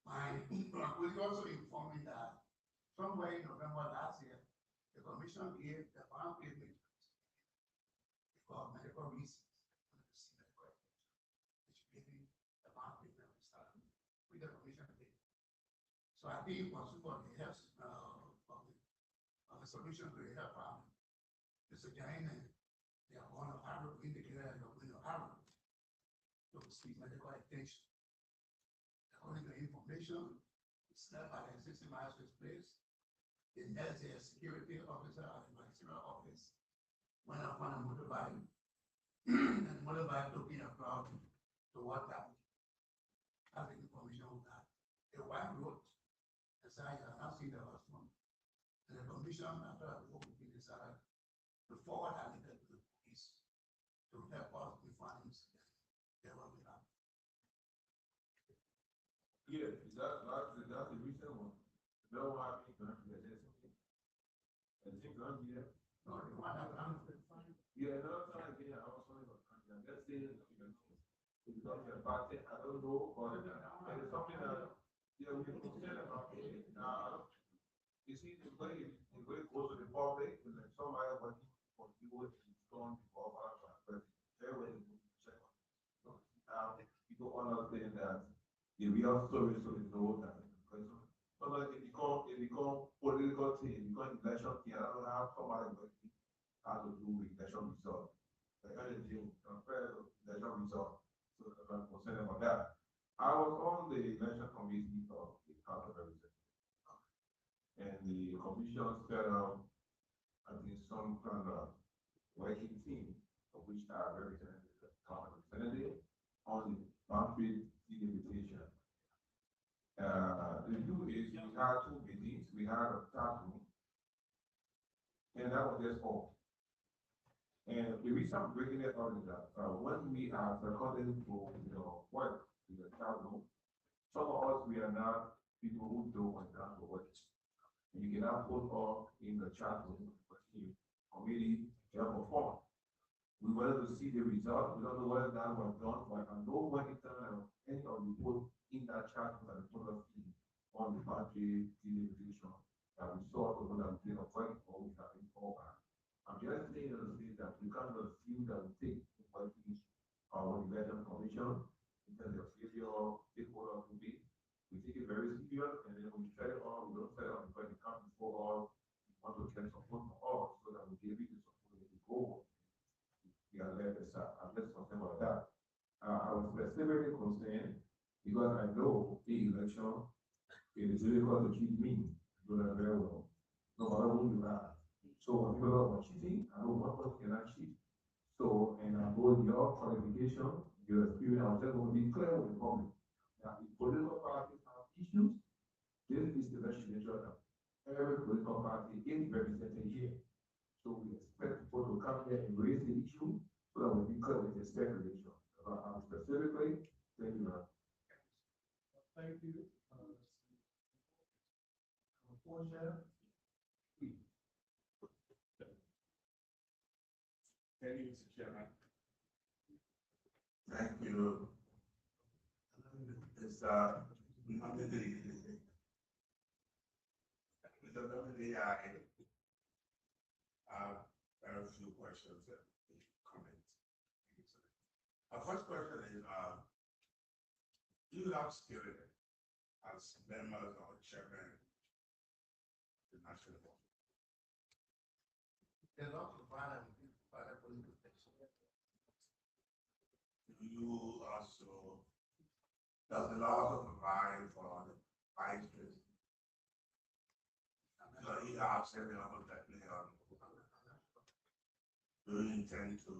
My colleague also informed me that somewhere in November last year, the commission gave the farm payment for medical reasons. The farm payment with the commission did. So I think for the health solution to the problem. It's again, and they are going to have a indicator and going to have to seek medical attention. According to information, set by the existing master's place, the next day, a security officer at the material office went up on a motorbike, and the motorbike took in a crowd to what that. That's the information on that. The white wrote, and said, I have not seen the last one. And the commission, after I work with me, decided to forward that letter to the police to help us with findings. They will be done. Yeah, that's the recent one. No one having gun here, there's something. I think gun here. No, the one that I'm. Yeah, another time again, I was only about country. I'm just saying, it's not a bad thing, I don't know, but it's something that, yeah, we can concern about it. You see, the way it goes to the public, is like somebody working for people in storm before, but very well, people understand that the real story so they know that because sometimes it become political thing, it become election thing. I don't know how somebody working how to do with election result. The energy compare election result. So I'm concerned about that. I was on the election committee of the House of Representatives. And the commission set up, I think, some kind of working team of which I represented the common representative on the boundary delimitation. The do is we had 2 meetings, we had a chat room, and that was just all. And the reason I'm breaking it out is that when we are according to work in the chat room, some of us we are not people who don't want to work. And you cannot put all in the chat room, but the committee can perform. We wanted to see the result. We don't know whether that was done, but I know when it's done, any of the put in that chat room and put us in on the budget delimitation that we saw over that we of work or we have been forward. I'm just saying that you can't assume that we take the working our election commission in terms of failure, stakeholder to be. We take it very serious and then we set it on, we don't set it on because it comes before all. We want to get support for all so that we give it the support to go. We are led as I'm just concerned about that. I was specifically concerned because I know the election it is difficult to cheat me. You know that very well. No matter who you are. So when people are cheating, I know what person cannot cheat. So, and I know your qualification, your experience, I'm just going to be clear with the public. Now, if political parties have issues, this is the best measure that every political party is represented here. So we expect people to come here and raise the issue so that we be clear with the speculation. Specifically, thank you, man. Thank you. Thank you, Mr. Chairman. Thank you. It's I have very few questions and comments. Our first question is, do you have security as members or chairman of the national board? There's also violent political protection. Do you also, does the law also provide for the vice president? So you have said that do you intend to?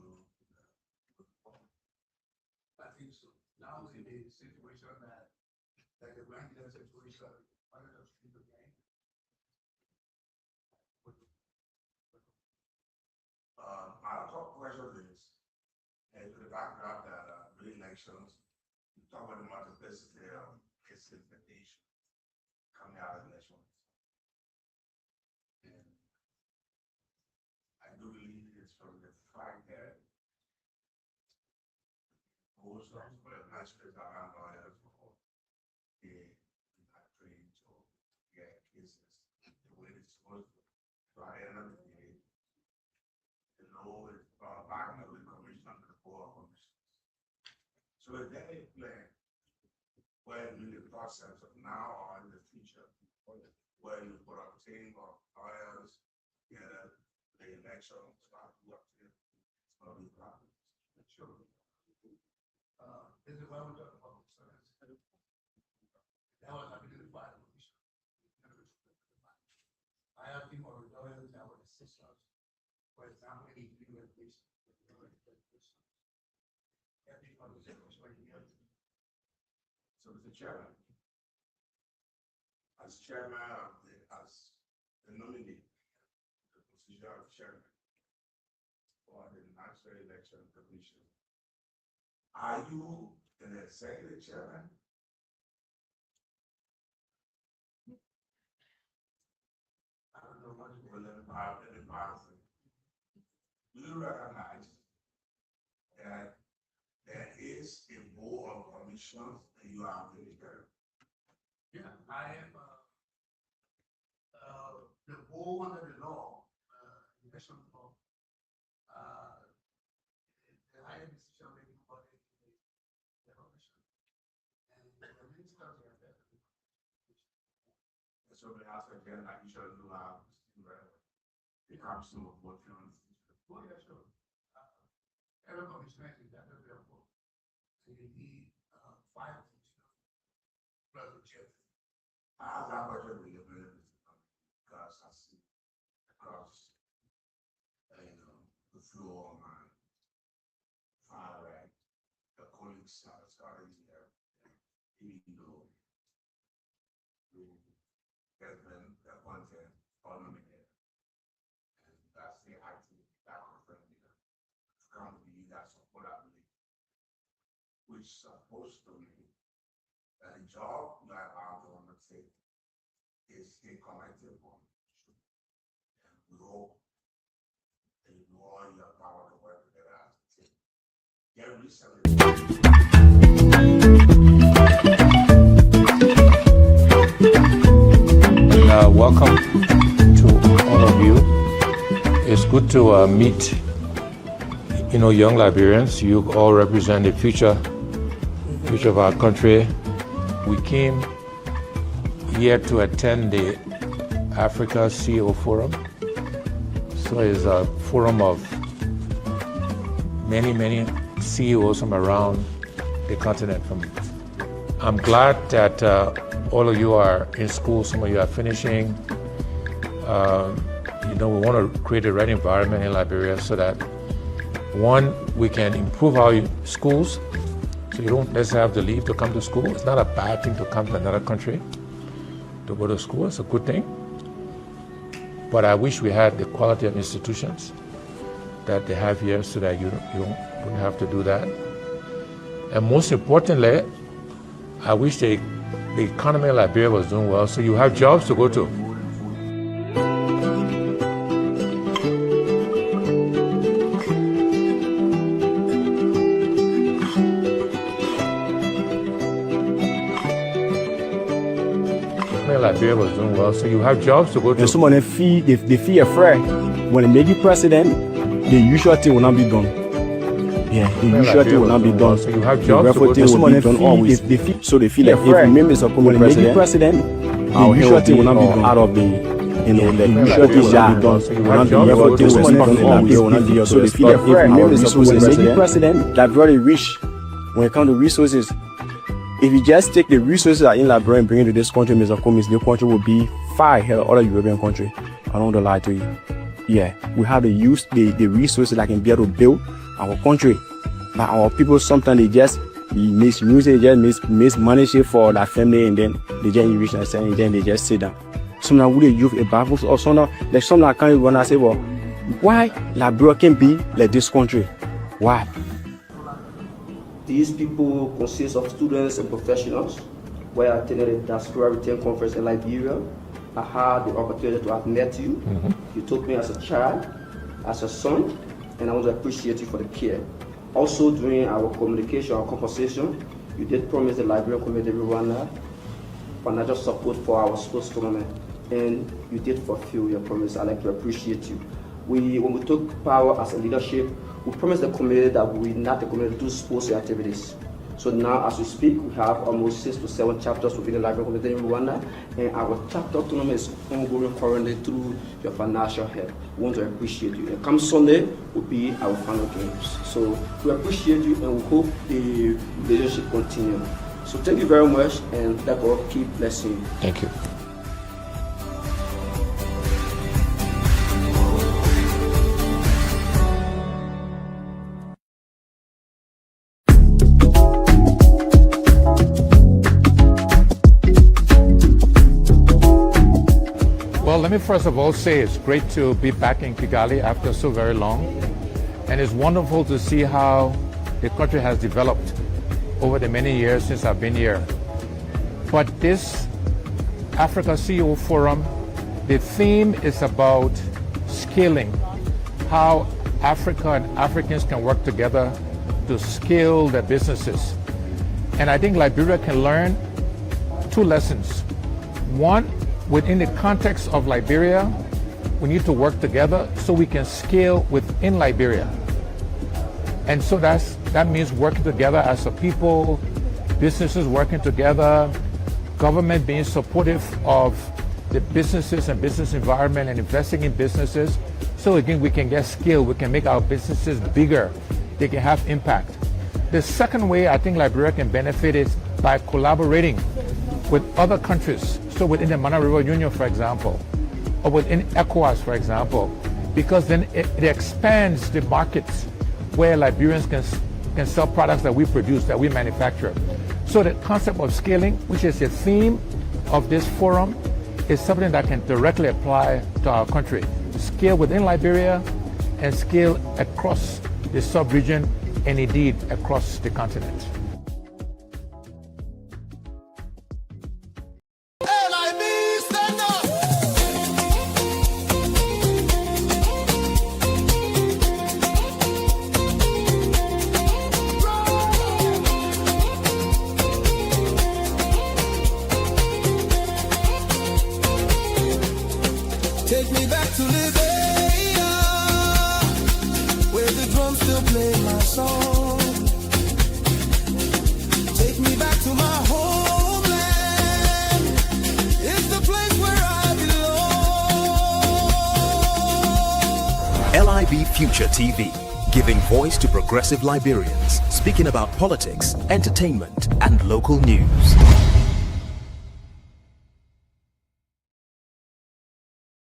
I think so. Now in the situation that, like the blanket situation, one of those people game. My top question is, and to the backdrop that re-elections, you talk about the multiplicity of cases that nation coming out of elections. And I do believe it's from the fact that most of the masters are lawyers or they are not trained to get cases the way it's supposed to. So I end up being the law is back of the commission to the board of commissioners. So is there a plan where in the process of now or in the future where you put a team of lawyers Yeah, the election start work here. It's gonna be problem. Sure. This is why we talk about service. That was not the fire commission. I have people who know that would assist us. For example, any new police. So Mr. Chairman, as chairman of as the nominee, the position of chairman for the National Election Commission, are you an executive chairman? I don't know much more than about the policy. Do you recognize that there is a board of commissioners and you are the leader? Yeah, I am, the board under the law, election law, the higher decision making body in the commission. And the ministers are there. So they ask again, like you should do it comes to what you want. Oh, yeah, sure. Every commissioner is that available. So you need 5 plus the chair. I have much of the ability because I see across the floor on my far right, the colleagues started here, even though there's been that one thing eliminated. And that's the IT that confirmed here. It's going to be that support, I believe, which is supposed to mean that the job that I'm going to take is a collective one. And we hope that you do all your power to work together as a team. Get Welcome to all of you. It's good to meet, young Liberians. You all represent the future of our country. We came here to attend the Africa CEO Forum. So it's a forum of many CEOs from around the continent. I'm glad that all of you are in school, some of you are finishing. We want to create the right environment in Liberia so that, one, we can improve our schools, so you don't necessarily have to leave to come to school. It's not a bad thing to come to another country to go to school. It's a good thing. But I wish we had the quality of institutions that they have here so that you wouldn't have to do that. And most importantly, I wish the economy in Liberia was doing well, so you have jobs to go to. Liberia was doing well, so you have jobs to go to. And some of them they feel afraid. When they make you president, the usual thing will not be done. Yeah, the usual thing will not be done. So you have jobs to go to. Some of them feel always. So they feel like if you make Mr. Kumi president, the usual thing will not be done. Out of the, the usual thing will not be done. Will not be everything will not be done. So they feel like if you make Mr. Kumi president, that very rich when it comes to resources. If you just take the resources that are in Liberia and bring it to this country, Mr. Cummings, the country will be far ahead of other European countries. I don't want to lie to you. Yeah, we have to use the resources that can be able to build our country. But our people sometimes they just misuse it, just mismanage it for their family, and then they just reach and say, and then they just sit down. Sometimes we use a Bible or sometimes there's some that can't even say, well, why Liberia can be like this country? Why? These people consist of students and professionals. Where I attended a diaspora return conference in Liberia, I had the opportunity to have met you. You took me as a child, as a son, and I want to appreciate you for the care. Also, during our communication, our conversation, you did promise the Liberian community Rwanda financial support for our sports tournament, and you did fulfill your promise. I'd like to appreciate you. When we took power as a leadership, we promised the community that we will not the community do sports activities. So now, as we speak, we have almost 6 to 7 chapters within the library community in Rwanda, and our chapter tournament is ongoing currently through your financial help. We want to appreciate you. And come Sunday will be our final games. So we appreciate you, and we hope the relationship continue. So thank you very much, and that God keep blessing you. Thank you. Well, let me first of all say it's great to be back in Kigali after so very long. And it's wonderful to see how the country has developed over the many years since I've been here. But this Africa CEO Forum, the theme is about scaling, how Africa and Africans can work together to scale their businesses. And I think Liberia can learn 2 lessons. One, within the context of Liberia, we need to work together so we can scale within Liberia. And so that means working together as a people, businesses working together, government being supportive of the businesses and business environment and investing in businesses. So again, we can get scale, we can make our businesses bigger, they can have impact. The second way I think Liberia can benefit is by collaborating with other countries. So within the Mana River Union, for example, or within ECOWAS, for example, because then it expands the markets where Liberians can sell products that we produce, that we manufacture. So the concept of scaling, which is the theme of this forum, is something that can directly apply to our country. Scale within Liberia and scale across the sub-region and indeed across the continent. Take me back to Liberia, where the drums still play my song. Take me back to my homeland. It's the place where I belong. LIB Future TV, giving voice to progressive Liberians, speaking about politics, entertainment, and local news.